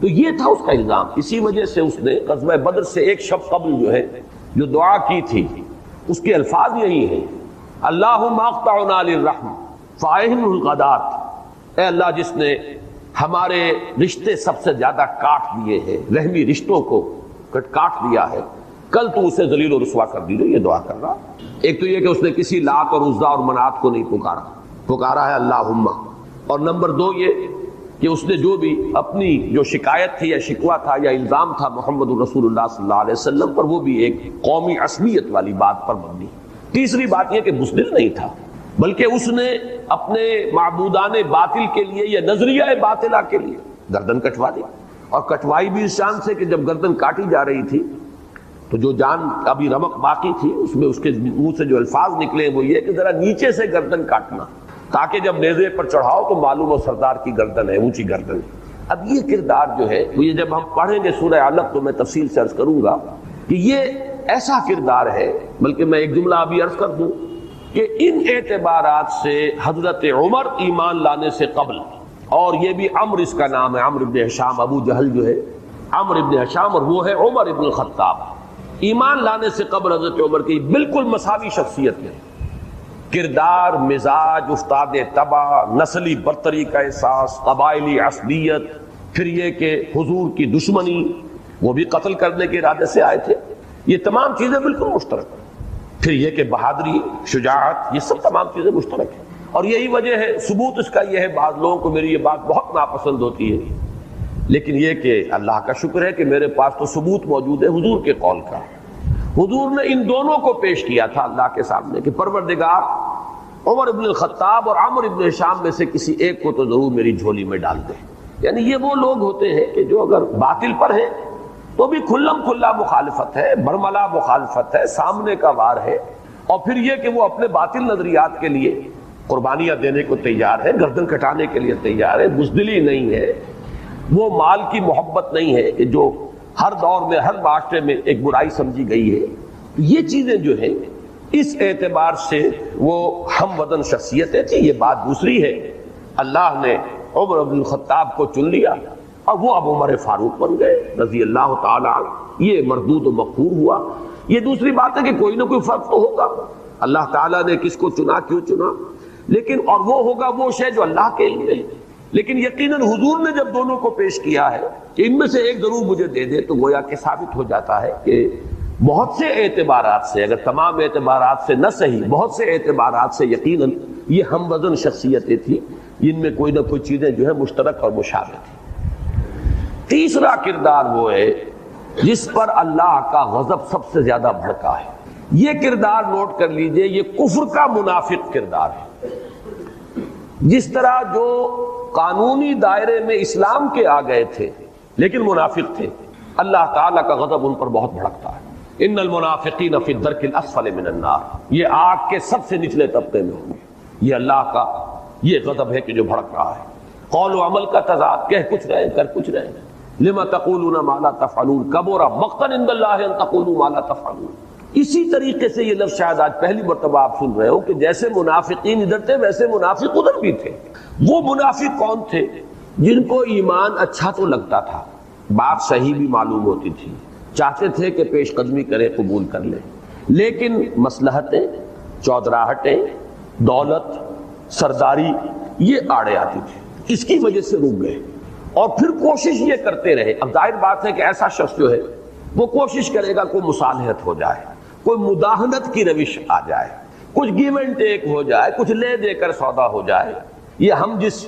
تو یہ تھا اس کا الزام۔ اسی وجہ سے اس نے غزوہ بدر سے ایک شب قبل جو ہے جو دعا کی تھی، اس کے الفاظ یہی ہیں، اللہم اقطعنا للرحم فاہم الغدات، اے اللہ جس نے ہمارے رشتے سب سے زیادہ کاٹ دیے ہیں، رحمی رشتوں کو کاٹ دیا ہے، کل تو اسے ذلیل و رسوا کر دیجیے، یہ دعا کر رہا۔ ایک تو یہ کہ اس نے کسی لات اور عزا اور منات کو نہیں پکارا ہے اللہم، اور نمبر دو یہ کہ اس نے جو بھی اپنی جو شکایت تھی یا شکوہ تھا یا الزام تھا محمد رسول اللہ صلی اللہ علیہ وسلم پر، وہ بھی ایک قومی عصبیت والی بات پر مبنی۔ تیسری بات یہ کہ بزدل نہیں تھا، بلکہ اس نے اپنے معبودان باطل کے لیے یا نظریہ باطلہ کے لیے گردن کٹوا دی، اور کٹوائی بھی اس شان سے کہ جب گردن کاٹی جا رہی تھی تو جو جان ابھی رمق باقی تھی اس میں اس کے منہ سے جو الفاظ نکلے وہ یہ کہ ذرا نیچے سے گردن کاٹنا، تاکہ جب نیزے پر چڑھاؤ تو معلوم ہو سردار کی گردن ہے، اونچی گردن ہے۔ اب یہ کردار جو ہے وہ یہ جب ہم پڑھیں گے سورہ علق تو میں تفصیل سے عرض کروں گا کہ یہ ایسا کردار ہے، بلکہ میں ایک جملہ ابھی عرض کر دوں کہ ان اعتبارات سے حضرت عمر ایمان لانے سے قبل، اور یہ بھی عمر اس کا نام ہے، عمر ابن ہشام، ابو جہل جو ہے عمر ابن ہشام، اور وہ ہے عمر ابن الخطاب، ایمان لانے سے قبل حضرت عمر کی بالکل مساوی شخصیت ہے، کردار، مزاج، استاد طبع، نسلی برتری کا احساس، قبائلی عصبیت، پھر یہ کہ حضور کی دشمنی، وہ بھی قتل کرنے کے ارادے سے آئے تھے، یہ تمام چیزیں بالکل مشترک ہیں، پھر یہ کہ بہادری، شجاعت، یہ سب تمام چیزیں مشترک ہیں، اور یہی وجہ ہے، ثبوت اس کا یہ ہے، بعض لوگوں کو میری یہ بات بہت ناپسند ہوتی ہے، لیکن یہ کہ اللہ کا شکر ہے کہ میرے پاس تو ثبوت موجود ہے حضور کے قول کا۔ حضور نے ان دونوں کو پیش کیا تھا اللہ کے سامنے کہ پروردگار، عمر ابن الخطاب اور عمر ابن ہشام میں سے کسی ایک کو تو ضرور میری جھولی میں ڈال دے۔ یعنی یہ وہ لوگ ہوتے ہیں کہ جو اگر باطل پر ہیں تو بھی کھلم کھلا مخالفت ہے، برملا مخالفت ہے، سامنے کا وار ہے، اور پھر یہ کہ وہ اپنے باطل نظریات کے لیے قربانیاں دینے کو تیار ہے، گردن کٹانے کے لیے تیار ہے، بزدلی نہیں ہے، وہ مال کی محبت نہیں ہے کہ جو ہر دور میں ہر معاشرے میں ایک برائی سمجھی گئی ہے۔ یہ چیزیں جو ہیں اس اعتبار سے وہ ہم وزن شخصیتیں تھیں۔ یہ بات دوسری ہے، اللہ نے عمر بن الخطاب کو چن لیا اور وہ اب عمر فاروق بن گئے رضی اللہ تعالی عنہ، یہ مردود و مقبول ہوا۔ یہ دوسری بات ہے کہ کوئی نہ کوئی فرق تو ہوگا، اللہ تعالیٰ نے کس کو چنا، کیوں چنا، لیکن اور وہ ہوگا وہ شے جو اللہ کے علم ہے، لیکن یقیناً حضور نے جب دونوں کو پیش کیا ہے کہ ان میں سے ایک ضرور مجھے دے دے، تو گویا کہ ثابت ہو جاتا ہے کہ بہت سے اعتبارات سے، اگر تمام اعتبارات سے نہ صحیح، بہت سے اعتبارات سے یقیناً یہ ہم وزن شخصیتیں تھیں، جن میں کوئی نہ کوئی چیزیں جو ہے مشترک اور مشابہ تھیں۔ تیسرا کردار وہ ہے جس پر اللہ کا غضب سب سے زیادہ بھڑکا ہے، یہ کردار نوٹ کر لیجئے، یہ کفر کا منافق کردار ہے۔ جس طرح جو قانونی دائرے میں اسلام کے آ گئے تھے لیکن منافق تھے، اللہ تعالیٰ کا غضب ان پر بہت بھڑکتا ہے۔ ان المنافقین فی الدرک الاسفل من النار، یہ آگ کے سب سے نچلے طبقے میں ہوں گے۔ یہ اللہ کا یہ غضب ہے کہ جو بھڑک رہا ہے۔ قول و عمل کا تضاد، کہہ کچھ رہے کر کچھ رہے، لما تقولون ما لا تفعلون کبر مقتا عند اللہ ان تقولوا ما لا تفعلون۔ اسی طریقے سے یہ لفظ شاید آج پہلی مرتبہ آپ سن رہے ہو کہ جیسے منافقین ادھر تھے ویسے منافق ادھر بھی تھے۔ وہ منافق کون تھے؟ جن کو ایمان اچھا تو لگتا تھا، بات صحیح بھی معلوم ہوتی تھی، چاہتے تھے کہ پیش قدمی کرے، قبول کر لیں، لیکن مصلحتیں، چودراہٹیں، دولت، سرداری یہ آڑے آتی تھی، اس کی وجہ سے رک گئے، اور پھر کوشش یہ کرتے رہے۔ اب ظاہر بات ہے کہ ایسا شخص جو ہے وہ کوشش کرے گا کوئی مصالحت ہو جائے، کوئی مداہنت کی روش آ جائے، کچھ گیو اینڈ ٹیک ہو جائے، کچھ لے دے کر سودا ہو جائے۔ یہ ہم جس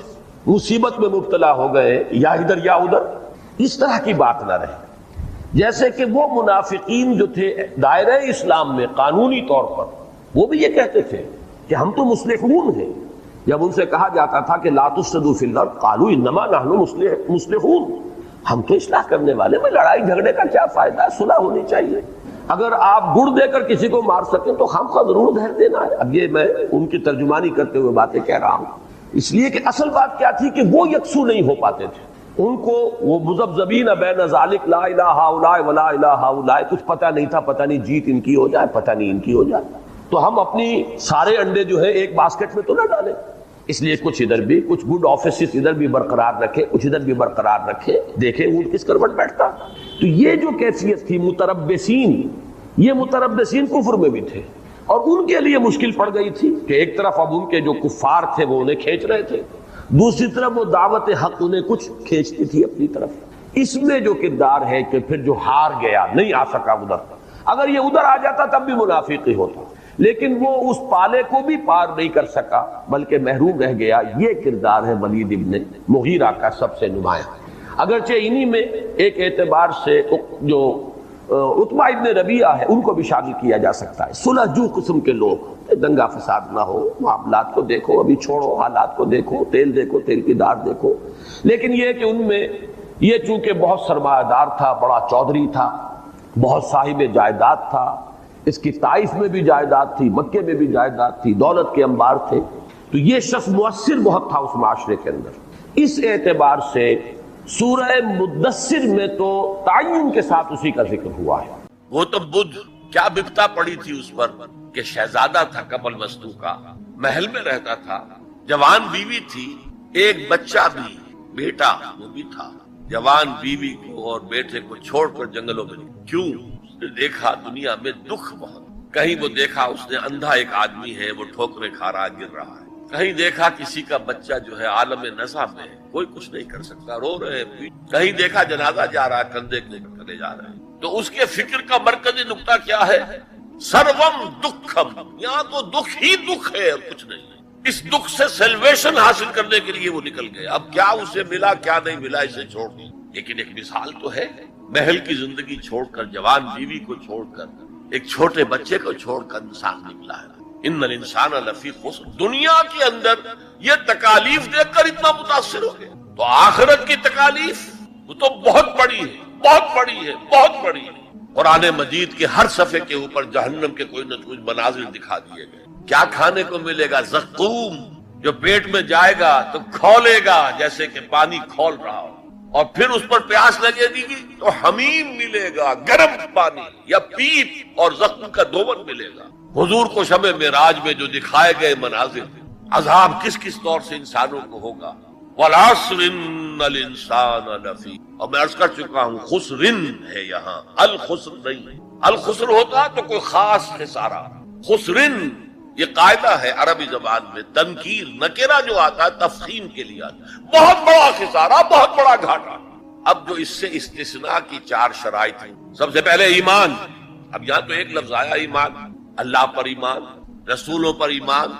مصیبت میں مبتلا ہو گئے، یا ادھر یا ادھر، اس طرح کی بات نہ رہے۔ جیسے کہ وہ منافقین جو تھے دائرہ اسلام میں قانونی طور پر، وہ بھی یہ کہتے تھے کہ ہم تو مصلحون ہیں۔ جب ان سے کہا جاتا تھا کہ لا تفسدوا فی الارض قالوا انما نحن مصلحون، ہم تو اصلاح کرنے والے، میں لڑائی جھگڑے کا کیا فائدہ ہے، صلح ہونی چاہیے، اگر آپ گڑ دے کر کسی کو مار سکیں تو خام خواہ ضرور زہر دینا ہے۔ اب یہ میں ان کی ترجمانی کرتے ہوئے باتیں کہہ رہا ہوں، اس لیے کہ اصل بات کیا تھی کہ وہ یکسو نہیں ہو پاتے تھے، ان کو وہ مذبذبین بین ذالک لا الہ ہؤلاء ولا الہ ہؤلاء، کچھ پتہ نہیں تھا، پتہ نہیں جیت ان کی ہو جائے، پتہ نہیں ان کی ہو جائے، تو ہم اپنی سارے انڈے جو ہے ایک باسکٹ میں تو نہ ڈالیں، اس لیے کچھ ادھر بھی، کچھ گڈ آفیسز ادھر بھی برقرار رکھے، کچھ ادھر بھی برقرار رکھے، دیکھیں اونٹ کس کروٹ بیٹھتا۔ تو یہ جو کیفیت تھی متربصین، یہ متربصین کفر میں بھی تھے، اور ان کے لیے مشکل پڑ گئی تھی کہ ایک طرف اب ان کے جو کفار تھے وہ انہیں کھینچ رہے تھے، دوسری طرف وہ دعوت حق انہیں کچھ کھینچتی تھی اپنی طرف۔ اس میں جو کردار ہے کہ پھر جو ہار گیا، نہیں آ سکا ادھر، اگر یہ ادھر آ جاتا تب بھی منافق ہی ہوتا، لیکن وہ اس پالے کو بھی پار نہیں کر سکا بلکہ محروم رہ گیا۔ یہ کردار ہے ولید ابن مغیرہ کا سب سے نمایاں، اگرچہ انہی میں ایک اعتبار سے جو عتبہ ابن ربیعہ ہے ان کو بھی شامل کیا جا سکتا ہے۔ صلح جو قسم کے لوگ، دنگا فساد نہ ہو، معاملات کو دیکھو، ابھی چھوڑو، حالات کو دیکھو، تیل دیکھو، تیل کی دار دیکھو، لیکن یہ کہ ان میں یہ چونکہ بہت سرمایہ دار تھا، بڑا چودھری تھا، بہت صاحب جائیداد تھا، اس کی طائف میں بھی جائیداد تھی، مکے میں بھی جائیداد تھی، دولت کے انبار تھے، تو یہ شخص مؤثر بہت تھا اس معاشرے کے اندر۔ اس اعتبار سے سورہ مدثر میں تو تعین کے ساتھ اسی کا ذکر ہوا ہے۔ وہ تو بدھ کیا بپتا پڑی تھی اس پر کہ شہزادہ تھا قبل وستو کا، محل میں رہتا تھا، جوان بیوی تھی، ایک بچہ بھی، بیٹا وہ بھی تھا، جوان بیوی کو اور بیٹے کو چھوڑ کر جنگلوں میں۔ کیوں؟ اس نے دیکھا دنیا میں دکھ بہت، کہیں وہ دیکھا اس نے اندھا ایک آدمی ہے وہ ٹھوکریں کھا رہا گر رہا ہے، کہیں دیکھا کسی کا بچہ جو ہے عالم نزع میں ہے، کوئی کچھ نہیں کر سکتا، رو رہے ہیں، کہیں دیکھا جنازہ جا رہا ہے، کندھے لے کر چلے جا رہے ہیں۔ تو اس کے فکر کا مرکزی نقطہ کیا ہے؟ سروم دکھم، یہاں تو دکھ ہی دکھ ہے اور کچھ نہیں ہے۔ اس دکھ سے سیلویشن حاصل کرنے کے لیے وہ نکل گئے۔ اب کیا اسے ملا کیا نہیں ملا اسے چھوڑ دیں، لیکن ایک مثال تو ہے، محل کی زندگی چھوڑ کر، جوان بیوی کو چھوڑ کر، ایک چھوٹے بچے کو چھوڑ کر انسان نکلا ہے۔ ان الانسان لفی خسر، دنیا کے اندر یہ تکالیف دیکھ کر اتنا متاثر ہو گیا، تو آخرت کی تکالیف وہ تو بہت بڑی ہے، بہت بڑی ہے، بہت بڑی ہے۔ قرآن مجید کے ہر صفحے کے اوپر جہنم کے کوئی نہ کوئی مناظر دکھا دیے گئے۔ کیا کھانے کو ملے گا؟ زقوم، جو پیٹ میں جائے گا تو کھولے گا جیسے کہ پانی کھول رہا ہو، اور پھر اس پر پیاس لگے گی تو حمیم ملے گا، گرم پانی یا پیپ، اور زخم کا دوبن ملے گا۔ حضور کو شب معراج میں جو دکھائے گئے مناظر، عذاب کس کس طور سے انسانوں کو ہوگا۔ والعصر ان الانسان لفی، اور میں عرض کر چکا ہوں خسرن ہے یہاں، الخسر نہیں۔ الخسر ہوتا تو کوئی خاص خسارہ، خسرن یہ قاعدہ ہے عربی زبان میں، تنکیر نکرہ جو آتا ہے تفخیم کے لیے آتا ہے، بہت بڑا خسارہ، بہت بڑا گھاٹا۔ اب جو اس سے استثناء کی چار شرائط ہیں، سب سے پہلے ایمان۔ اب یہاں تو ایک لفظ آیا ایمان، اللہ پر ایمان، رسولوں پر ایمان،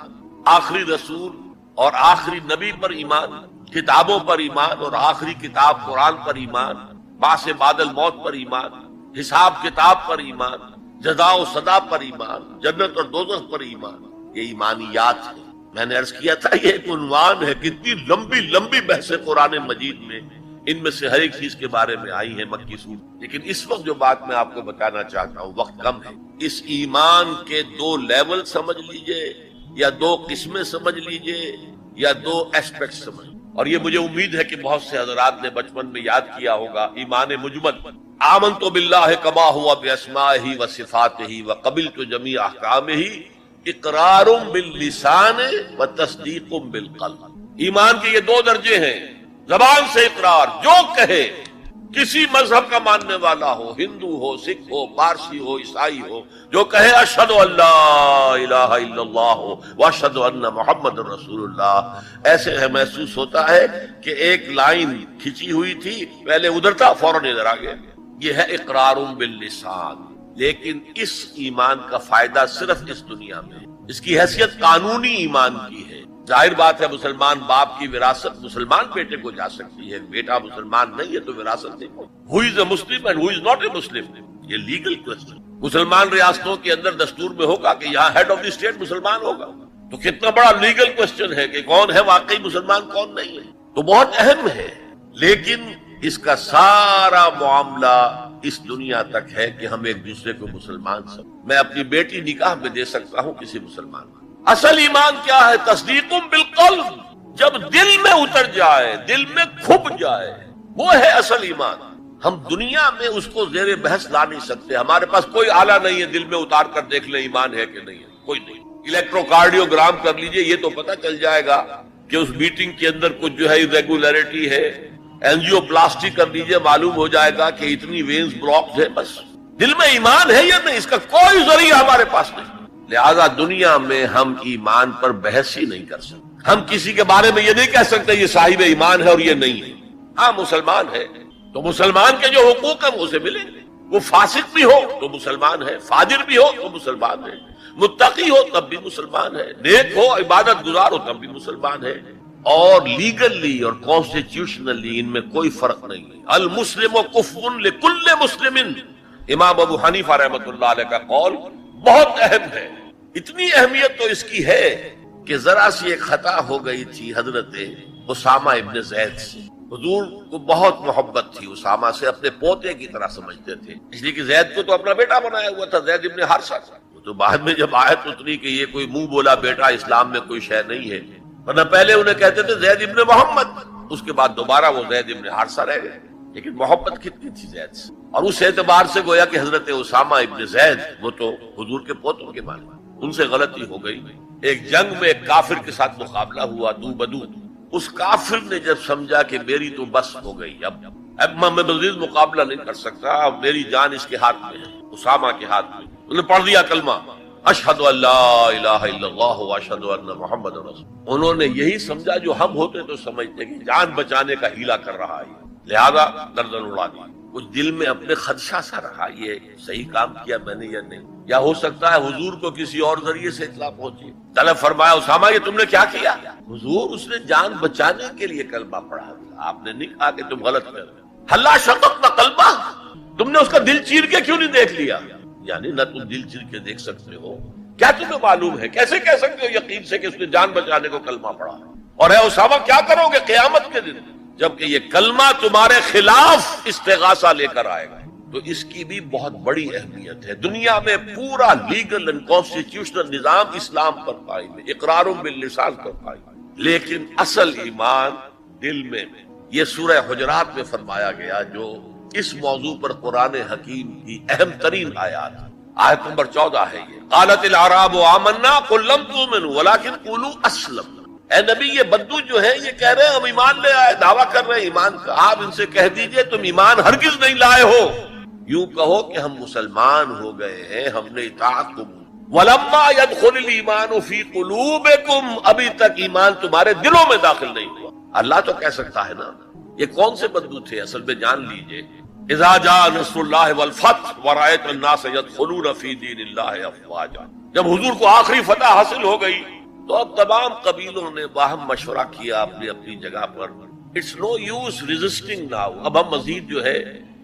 آخری رسول اور آخری نبی پر ایمان، کتابوں پر ایمان اور آخری کتاب قرآن پر ایمان، بعث بعد الموت پر ایمان، حساب کتاب پر ایمان، جزا و سزا پر ایمان، جنت اور دوزخ پر ایمان۔ یہ ایمانیات ہے۔ میں نے عرض کیا تھا یہ ایک عنوان ہے، کتنی لمبی لمبی بحثیں قرآن مجید میں ان میں سے ہر ایک چیز کے بارے میں آئی ہیں مکی سورت، لیکن اس وقت جو بات میں آپ کو بتانا چاہتا ہوں، وقت کم ہے، اس ایمان کے دو لیول سمجھ لیجئے، یا دو قسمیں سمجھ لیجئے، یا دو ایسپیکٹ سمجھ۔ اور یہ مجھے امید ہے کہ بہت سے حضرات نے بچپن میں یاد کیا ہوگا، ایمان مجمل، آمنت باللہ کما ہوا باسمائہ وصفاتہ وقبلت جمیع احکامہ، اقرار باللسان وتصدیق بالقلب۔ ایمان کے یہ دو درجے ہیں، زبان سے اقرار، جو کہے، کسی مذہب کا ماننے والا ہو، ہندو ہو، سکھ ہو، پارسی ہو، عیسائی ہو، جو کہے اشہد ان لا الہ الا اللہ واشہد ان محمد رسول اللہ، ایسے ہے محسوس ہوتا ہے کہ ایک لائن کھچی ہوئی تھی، پہلے ادھر تھا فوراً ادھر آ گیا۔ یہ ہے اقرار باللسان، لیکن اس ایمان کا فائدہ صرف اس دنیا میں، اس کی حیثیت قانونی ایمان کی ہے۔ ظاہر بات ہے مسلمان باپ کی وراثت مسلمان بیٹے کو جا سکتی ہے، بیٹا مسلمان نہیں ہے تو وراثت نہیں۔ Who is a Muslim and who is not a Muslim؟ یہ لیگل کوسچن۔ مسلمان ریاستوں کے اندر دستور میں ہوگا کہ یہاں ہیڈ آف دی اسٹیٹ مسلمان ہوگا، تو کتنا بڑا لیگل کوسچن ہے کہ کون ہے واقعی مسلمان کون نہیں ہے، تو بہت اہم ہے۔ لیکن اس کا سارا معاملہ اس دنیا تک ہے کہ ہم ایک دوسرے کو مسلمان سمجھیں۔ میں اپنی بیٹی نکاح میں دے سکتا ہوں کسی مسلمان کو۔ اصل ایمان کیا ہے؟ تصدیق بالقلب، جب دل میں اتر جائے، دل میں کھپ جائے، وہ ہے اصل ایمان۔ ہم دنیا میں اس کو زیر بحث لا نہیں سکتے، ہمارے پاس کوئی آلہ نہیں ہے دل میں اتار کر دیکھ لیں ایمان ہے کہ نہیں ہے، کوئی نہیں۔ الیکٹروکارڈیوگرام کر لیجئے، یہ تو پتہ چل جائے گا کہ اس میٹنگ کے اندر کچھ جو ہے irregularity ہے۔ اینجیو پلاسٹی کر لیجئے، معلوم ہو جائے گا کہ اتنی وینز بلاکڈ ہے۔ بس دل میں ایمان ہے یا نہیں، اس کا کوئی ذریعہ ہمارے پاس نہیں۔ لہذا دنیا میں ہم ایمان پر بحث ہی نہیں کر سکتے، ہم کسی کے بارے میں یہ نہیں کہہ سکتے یہ صاحب ایمان ہے اور یہ نہیں ہے۔ ہاں مسلمان ہے تو مسلمان کے جو حقوق ہیں وہ اسے ملیں گے، وہ فاسق بھی ہو تو مسلمان ہے، فاجر بھی ہو تو مسلمان ہے، متقی ہو تب بھی مسلمان ہے، نیک ہو عبادت گزار ہو تب بھی مسلمان ہے۔ اور لیگلی اور کانسٹیٹیوشنلی ان میں کوئی فرق نہیں ہے۔ المسلم کفو لکل مسلم، امام ابو حنیفہ رحمۃ اللہ علیہ کا قول بہت اہم ہے۔ اتنی اہمیت تو اس کی ہے کہ ذرا سی ایک خطا ہو گئی تھی حضرت اسامہ ابن زید سے، حضور کو بہت محبت تھی اسامہ سے، اپنے پوتے کی طرح سمجھتے تھے، اس لیے کہ زید کو تو اپنا بیٹا بنایا ہوا تھا، زید ابن حارثہ۔ وہ تو بعد میں جب آیت اتری کہ یہ کوئی منہ بولا بیٹا اسلام میں کوئی شے نہیں ہے، ورنہ پہلے انہیں کہتے تھے زید ابن محمد، اس کے بعد دوبارہ وہ زید ابن حارثہ رہ گئے، لیکن محبت کتنی تھی زید سے۔ اور اس اعتبار سے گویا کہ حضرت اسامہ ابن زید وہ تو حضور کے پوتوں کے مانے، ان سے غلطی ہو گئی. ایک جنگ میں ایک کافر کے ساتھ مقابلہ ہوا دو بدو. اس کافر نے جب سمجھا کہ میری تو بس ہو گئی، اب میں مزید مقابلہ نہیں کر سکتا، اب میری جان اس کے ہاتھ میں ہے، اسامہ کے ہاتھ میں، انہوں نے پڑھ دیا کلمہ اشہد ان لا الہ الا اللہ واشہد ان محمد رسول. انہوں نے یہی سمجھا جو ہم ہوتے تو سمجھتے کہ جان بچانے کا ہیلا کر رہا ہے، لہذا گردن اڑا دی. کچھ دل میں اپنے خدشہ سا رہا، یہ صحیح کام کیا میں نے یا نہیں، یا ہو سکتا ہے حضور کو کسی اور ذریعے سے اطلاع پہنچی. طلب فرمایا اسامہ یہ تم نے کیا کیا؟ حضور اس نے جان بچانے کے لیے کلمہ پڑھا تھا، آپ نے نہیں کہا کہ تم غلط کر رہے ہو. ہلا شققت قلبہ، تم نے اس کا دل چیر کے کیوں نہیں دیکھ لیا؟ یعنی نہ تم دل چیر کے دیکھ سکتے ہو، کیا تمہیں معلوم ہے؟ کیسے کہہ سکتے ہو یقین سے کہ اس نے جان بچانے کو کلمہ پڑھا؟ اور اے اسامہ کیا کرو گے قیامت کے دن جبکہ یہ کلمہ تمہارے خلاف استغاثہ لے کر آئے گا؟ تو اس کی بھی بہت بڑی اہمیت ہے. دنیا میں پورا لیگل اینڈ کانسٹیٹیوشنل نظام اسلام پر قائم ہے، اقرار باللسان پر قائم ہے، لیکن اصل ایمان دل میں. یہ سورہ حجرات میں فرمایا گیا جو اس موضوع پر قرآن حکیم کی اہم ترین آیات، آیت نمبر 14 ہے یہ. قالت الاعراب آمنا قل لم تؤمنوا ولكن قولوا اسلمنا. اے نبی یہ بدو جو ہے یہ کہہ رہے ہیں ہم ایمان لے آئے، دعویٰ کر رہے ہیں ایمان کا. آپ ان سے کہہ دیجئے تم ایمان ہرگز نہیں لائے ہو، یوں کہو کہ ہم مسلمان ہو گئے ہیں، ہم نے اطاعت قبول. ولما يدخل الايمان في قلوبكم، ابھی تک ایمان تمہارے دلوں میں داخل نہیں ہوا. اللہ تو کہہ سکتا ہے نا. یہ کون سے بدو تھے؟ اصل میں جان لیجئے اذا جاء نصر اللہ والفتح ورأيت الناس يدخلون في دين الله افواجا. جب حضور کو آخری فتح حاصل ہو گئی تو اب تمام قبیلوں نے باہم مشورہ کیا اپنی اپنی جگہ پر. It's no use resisting now, اب ہم مزید جو ہے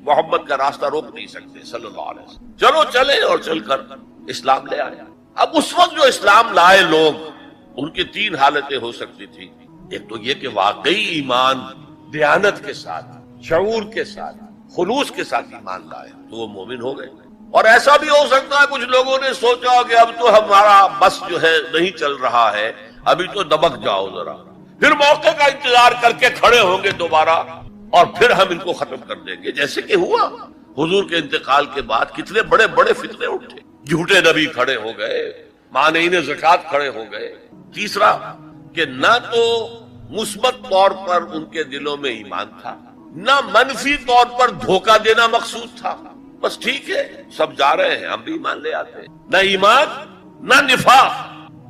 محمد کا راستہ روک نہیں سکتے صلی اللہ علیہ وسلم، چلو چلے. اور چل کر اسلام لے آیا. اب اس وقت جو اسلام لائے لوگ، ان کی تین حالتیں ہو سکتی تھی. ایک تو یہ کہ واقعی ایمان دیانت کے ساتھ، شعور کے ساتھ، خلوص کے ساتھ ایمان لائے تو وہ مومن ہو گئے. اور ایسا بھی ہو سکتا ہے کچھ لوگوں نے سوچا کہ اب تو ہمارا بس جو ہے نہیں چل رہا ہے، ابھی تو دبک جاؤ ذرا، پھر موقع کا انتظار کر کے کھڑے ہوں گے دوبارہ اور پھر ہم ان کو ختم کر دیں گے. جیسے کہ ہوا حضور کے انتقال کے بعد کتنے بڑے بڑے فتنے اٹھے، جھوٹے نبی کھڑے ہو گئے، مانعین زکوٰۃ کھڑے ہو گئے. تیسرا کہ نہ تو مثبت طور پر ان کے دلوں میں ایمان تھا، نہ منفی طور پر دھوکہ دینا مقصود تھا. بس ٹھیک ہے سب جا رہے ہیں ہم بھی ایمان لے آتے ہیں. نہ ایمان نہ نفاق.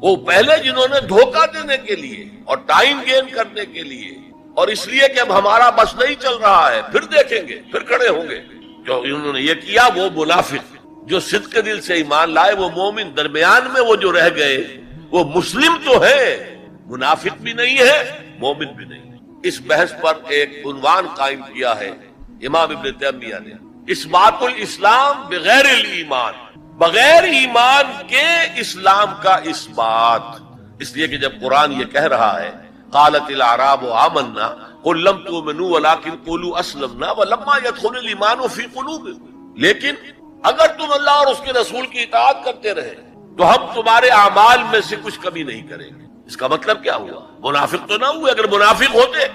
وہ پہلے جنہوں نے دھوکہ دینے کے لیے اور ٹائم گین کرنے کے لیے اور اس لیے کہ اب ہمارا بس نہیں چل رہا ہے، پھر دیکھیں گے پھر کھڑے ہوں گے، جو انہوں نے یہ کیا وہ منافق. جو صدق دل سے ایمان لائے وہ مومن. درمیان میں وہ جو رہ گئے وہ مسلم تو ہے، منافق بھی نہیں ہے، مومن بھی نہیں. اس بحث پر ایک عنوان قائم کیا ہے امام ابن تیمیہ نے، اثبات الاسلام بغیر الایمان، بغیر ایمان کے اسلام کا اثبات. اس لیے کہ جب قرآن یہ کہہ رہا ہے قالت الاعراب آمنا قل لم تؤمنوا ولكن قولوا اسلمنا ولما يدخل الايمان في قلوبكم، لیکن اگر تم اللہ اور اس کے رسول کی اطاعت کرتے رہے تو ہم تمہارے اعمال میں سے کچھ کمی نہیں کریں گے. اس کا مطلب کیا ہوا؟ منافق تو نہ ہوئے. اگر منافق ہوتے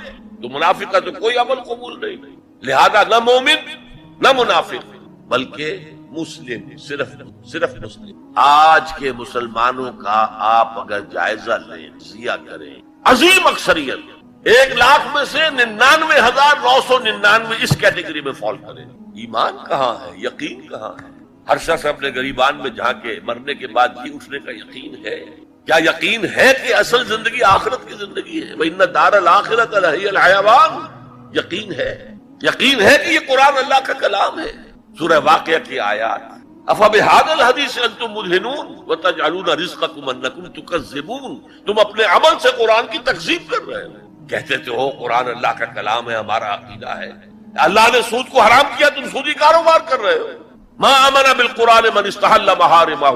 تو منافق کا تو کوئی عمل قبول نہیں. لہذا نہ مومن نہ منافق بلکہ مسلم، صرف مسلم. آج کے مسلمانوں کا آپ اگر جائزہ لیں، تجزیہ کریں، عظیم اکثریت 1,00,000 میں سے 99,999 اس کیٹیگری میں فال کریں. ایمان کہاں ہے؟ یقین کہاں ہے؟ ہر شخص اپنے گریبان میں جھانکے مرنے کے بعد جی اٹھنے کا یقین ہے؟ کیا یقین ہے کہ اصل زندگی آخرت کی زندگی ہے؟ وَإِنَّ الدَّارَ الْآخِرَةَ لَهِيَ الْحَيَوَانُ. یقین ہے کہ یہ قرآن اللہ کا کلام ہے. سورہ واقعہ کی آیات أَفَبِهَذَا الْحَدِيثِ أَنْتُمْ مُدْهِنُونَ وَتَجْعَلُونَ رِزْقَكُمْ أَنَّكُمْ تُكَذِّبُونَ. تم اپنے عمل سے قرآن کی تکذیب کر رہے ہو، کہتے تھے ہو قرآن اللہ کا کلام ہے، ہمارا عقیدہ ہے. اللہ نے سود کو حرام کیا، تم سودی کاروبار کر رہے ہو. ما آمن بالقرآن من استحل محارمہ.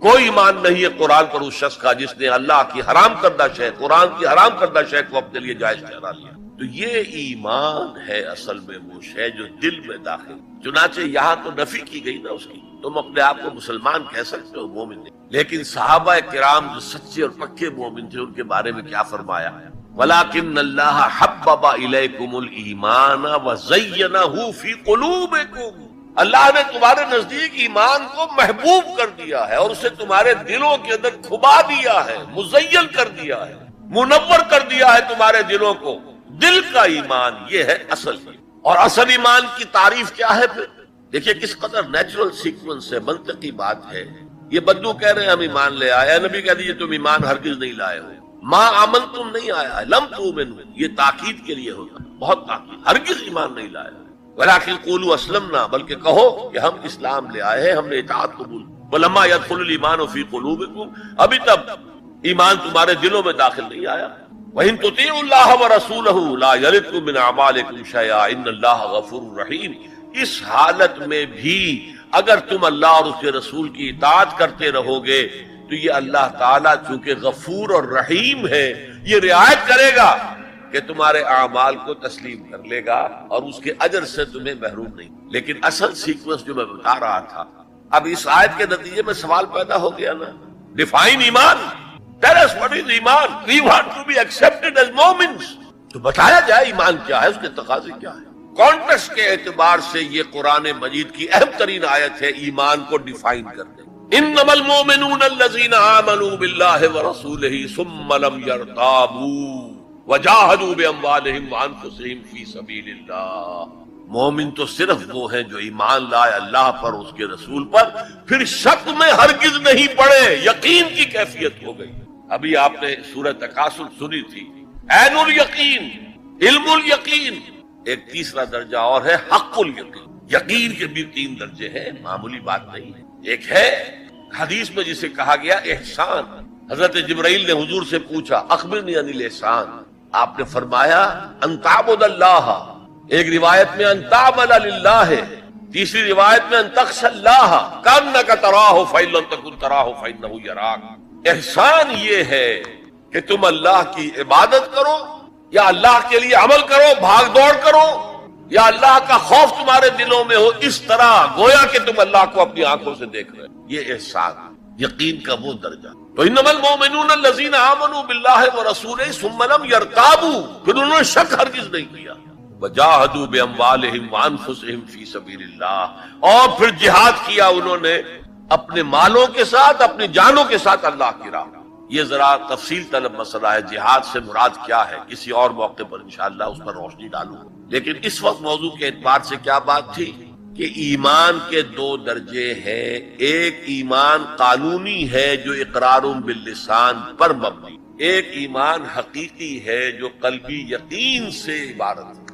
کوئی ایمان نہیں ہے قرآن پر اس شخص کا جس نے اللہ کی حرام کردہ شے، قرآن کی حرام کردہ شے کو اپنے لیے جائز ٹھہرا لیا. تو یہ ایمان ہے اصل میں وہ شے جو دل میں داخل. چنانچہ یہاں تو نفی کی گئی نا اس کی. تم اپنے آپ کو مسلمان کہہ سکتے ہو، مومن نہیں. لیکن صحابہ کرام جو سچے اور پکے مومن تھے ان کے بارے میں کیا فرمایا؟ وَلَكِنَّ اللَّهَ حَبَّبَ إِلَيْكُمُ الْإِيمَانَ وَزَيَّنَهُ فِي قُلُوبِكُمْ. اللہ نے تمہارے نزدیک ایمان کو محبوب کر دیا ہے اور اسے تمہارے دلوں کے اندر کھبا دیا ہے، مزین کر دیا ہے، منور کر دیا ہے تمہارے دلوں کو۔ دل کا ایمان یہ ہے اصل ہی۔ اور اصل ایمان کی تعریف کیا ہے پھر؟ دیکھیے کس قدر نیچرل سیکوینس ہے، منطقی بات ہے۔ یہ بدو کہہ رہے ہیں ہم ایمان لے آئے، نبی کہہ دیجئے تم ایمان ہرگز نہیں لائے ہو، ما آمن تم نہیں آیا ہے، لم تؤمنوا، یہ تاکید کے لیے ہوتا ہے، بہت تاکید، ہرگز ایمان نہیں لائے ہو۔ ولیکن قولوا اسلمنا، بلکہ کہو کہ ہم اسلام لے آئے ہیں، ہم نے اطاعت قبول۔ ولما يدخل الايمان في قلوبكم، ابھی تک ایمان تمہارے دلوں میں داخل نہیں آیا۔ وَإِن تُطِيعُوا اللَّهَ وَرَسُولَهُ لَا يَلِدْكُم مِّنْ أَعْمَالِكُمْ شَيْئًا إِنَّ اللَّهَ غَفُورٌ رَّحِيمٌ۔ اس حالت میں بھی اگر تم اللہ اور اس کے رسول کی اطاعت کرتے رہو گے تو یہ اللہ تعالیٰ چونکہ غفور اور رحیم ہے، یہ رعایت کرے گا کہ تمہارے اعمال کو تسلیم کر لے گا اور اس کے اجر سے تمہیں محروم نہیں۔ لیکن اصل سیکوینس جو میں بتا رہا تھا، اب اس آیت کے نتیجے میں سوال پیدا ہو گیا نا، ڈیفائن ایمان، tell us what is ایمان، we want to be accepted as Mu'mins، تو بتایا جائے ایمان کیا ہے، اس کے تقاضے کیا ہے۔ کانٹیکسٹ کے اعتبار سے یہ قرآن مجید کی اہم ترین آیت ہے ایمان کو ڈیفائن کرنے۔ انما المؤمنون الذين آمنوا بالله ورسوله ثم لم يرتابوا وجاهدوا باموالهم وانفسهم في سبيل الله۔ مومن تو صرف وہ ہیں جو ایمان لائے اللہ پر، اس کے رسول پر، پھر شک میں ہرگز نہیں پڑے، یقین کی کیفیت ہو گئی۔ ابھی آپ نے سورہ تکاثر سنی تھی، عین الیقین، علم الیقین، ایک تیسرا درجہ اور ہے حق الیقین۔ یقین کے بھی 3 درجے ہیں، معمولی بات نہیں ہے۔ ایک ہے حدیث میں جسے کہا گیا احسان، حضرت جبرائیل نے حضور سے پوچھا اخبرنی عن الاحسان، آپ نے فرمایا ان تعبد اللہ، ایک روایت میں ان تعمل للہ ہے، تیسری روایت میں ان تخشى اللہ کانک تراہ فإن لم تکن تراہ فإنہ یراک۔ احسان یہ ہے کہ تم اللہ کی عبادت کرو یا اللہ کے لیے عمل کرو، بھاگ دوڑ کرو، یا اللہ کا خوف تمہارے دلوں میں ہو، اس طرح گویا کہ تم اللہ کو اپنی آنکھوں سے دیکھ رہے ہو۔ یہ احسان، یقین کا وہ درجہ۔ تو انما المؤمنون الذين آمنوا بالله ورسوله ثم لم يرتابوا، پھر انہوں نے شک ہرگز نہیں کیا، وجاهدوا باموالهم وانفسهم في سبيل الله، اور پھر جہاد کیا انہوں نے اپنے مالوں کے ساتھ، اپنی جانوں کے ساتھ اللہ کی راہ۔ یہ ذرا تفصیل طلب مسئلہ ہے، جہاد سے مراد کیا ہے، کسی اور موقع پر انشاءاللہ اس پر روشنی ڈالوں۔ لیکن اس وقت موضوع کے اعتبار سے کیا بات تھی کہ ایمان کے 2 درجے ہیں، ایک ایمان قانونی ہے جو اقرار باللسان پر مبنی، ایک ایمان حقیقی ہے جو قلبی یقین سے عبارت ہے۔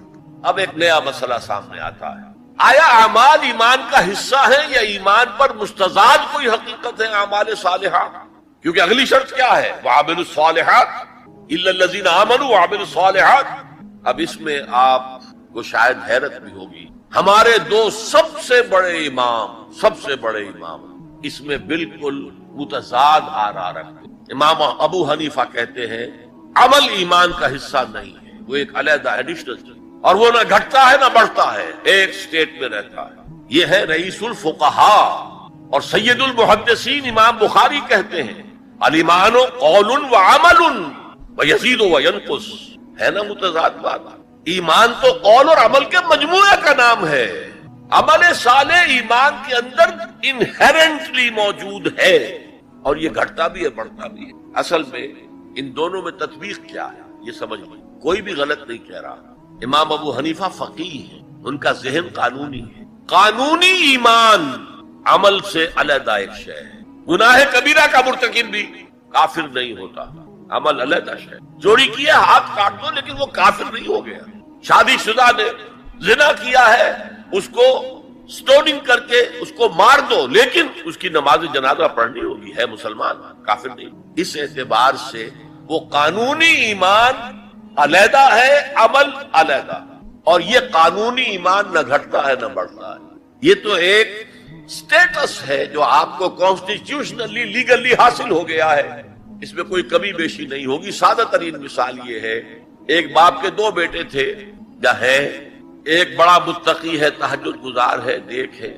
اب ایک نیا مسئلہ سامنے آتا ہے، آیا اعمال ایمان کا حصہ ہے یا ایمان پر مستزاد کوئی حقیقت ہے اعمال صالحہ؟ کیونکہ اگلی شرط کیا ہے، وَعَمِلُوا الصَّالِحَاتِ إِلَّا الَّذِينَ آمَنُوا وَعَمِلُوا الصَّالِحَاتِ۔ اب اس میں آپ کو شاید حیرت بھی ہوگی، ہمارے 2 سب سے بڑے امام اس میں بالکل متضاد آراء رکھتے ہیں۔ امام ابو حنیفہ کہتے ہیں عمل ایمان کا حصہ نہیں ہے، وہ ایک علیحدہ ایڈیشنل چیز، اور وہ نہ گھٹتا ہے نہ بڑھتا ہے، ایک سٹیٹ میں رہتا ہے۔ یہ ہے رئیس الفقہاء اور سید المحدثین امام بخاری کہتے ہیں الایمان قول وعمل ویزید وینقص، ہے نا متضاد بات۔ ایمان تو قول اور عمل کے مجموعے کا نام ہے، عمل صالح ایمان کے اندر انہیرنٹلی موجود ہے، اور یہ گھٹتا بھی ہے بڑھتا بھی ہے۔ اصل میں ان دونوں میں تطبیق کیا ہے یہ سمجھ لیں، کوئی بھی غلط نہیں کہہ رہا۔ امام ابو حنیفہ فقیہ ہے، ان کا ذہن قانونی ہے، قانونی ایمان عمل سے علیحدہ ایک شے ہے۔ گناہ کبیرہ کا مرتکب بھی کافر نہیں ہوتا، عمل علیحدہ شے۔ چوری کیا ہاتھ کاٹ دو لیکن وہ کافر نہیں ہو گیا۔ شادی شدہ نے زنا کیا ہے، اس کو سٹوننگ کر کے اس کو مار دو، لیکن اس کی نماز جنازہ پڑھنی ہوگی، ہے مسلمان، کافر نہیں۔ اس اعتبار سے وہ قانونی ایمان علیحدہ ہے، عمل علیحدہ، اور یہ قانونی ایمان نہ گھٹتا ہے نہ بڑھتا ہے۔ یہ تو ایک سٹیٹس ہے جو آپ کو کانسٹیٹیوشنلی لیگلی حاصل ہو گیا ہے، اس میں کوئی کمی بیشی نہیں ہوگی۔ سادہ ترین مثال یہ ہے، ایک باپ کے 2 بیٹے تھے، ہے ایک بڑا متقی ہے، تہجد گزار ہے، نیک ہے،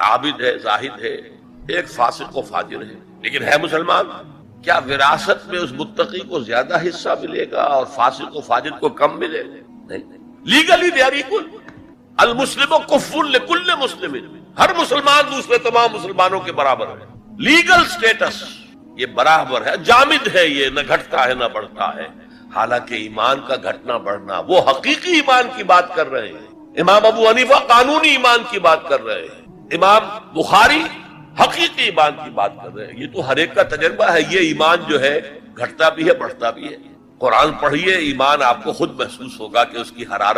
عابد ہے، زاہد ہے، ایک فاسق و فاجر ہے، لیکن ہے مسلمان۔ کیا وراثت میں اس متقی کو زیادہ حصہ ملے گا اور فاسق و فاجر کو کم ملے گا؟ نہیں، لیگلی دے آر ایکول۔ المسلم کف لکل مسلم، ہر مسلمان دوسرے تمام مسلمانوں کے برابر ہے. لیگل سٹیٹس یہ برابر ہے، جامد ہے، یہ نہ گھٹتا ہے نہ بڑھتا ہے. حالانکہ ایمان کا گھٹنا بڑھنا، وہ حقیقی ایمان کی بات کر رہے ہیں. امام ابو حنیفہ قانونی ایمان کی بات کر رہے ہیں، امام بخاری حقیقی ایمان کی بات کر رہے ہیں. یہ تو ہر ایک کا تجربہ ہے. یہ ایمان جو ہے گھٹتا بھی ہے بڑھتا بھی ہے. قرآن پڑھیے، ایمان آپ کو خود محسوس ہوگا کہ اس کی حرارت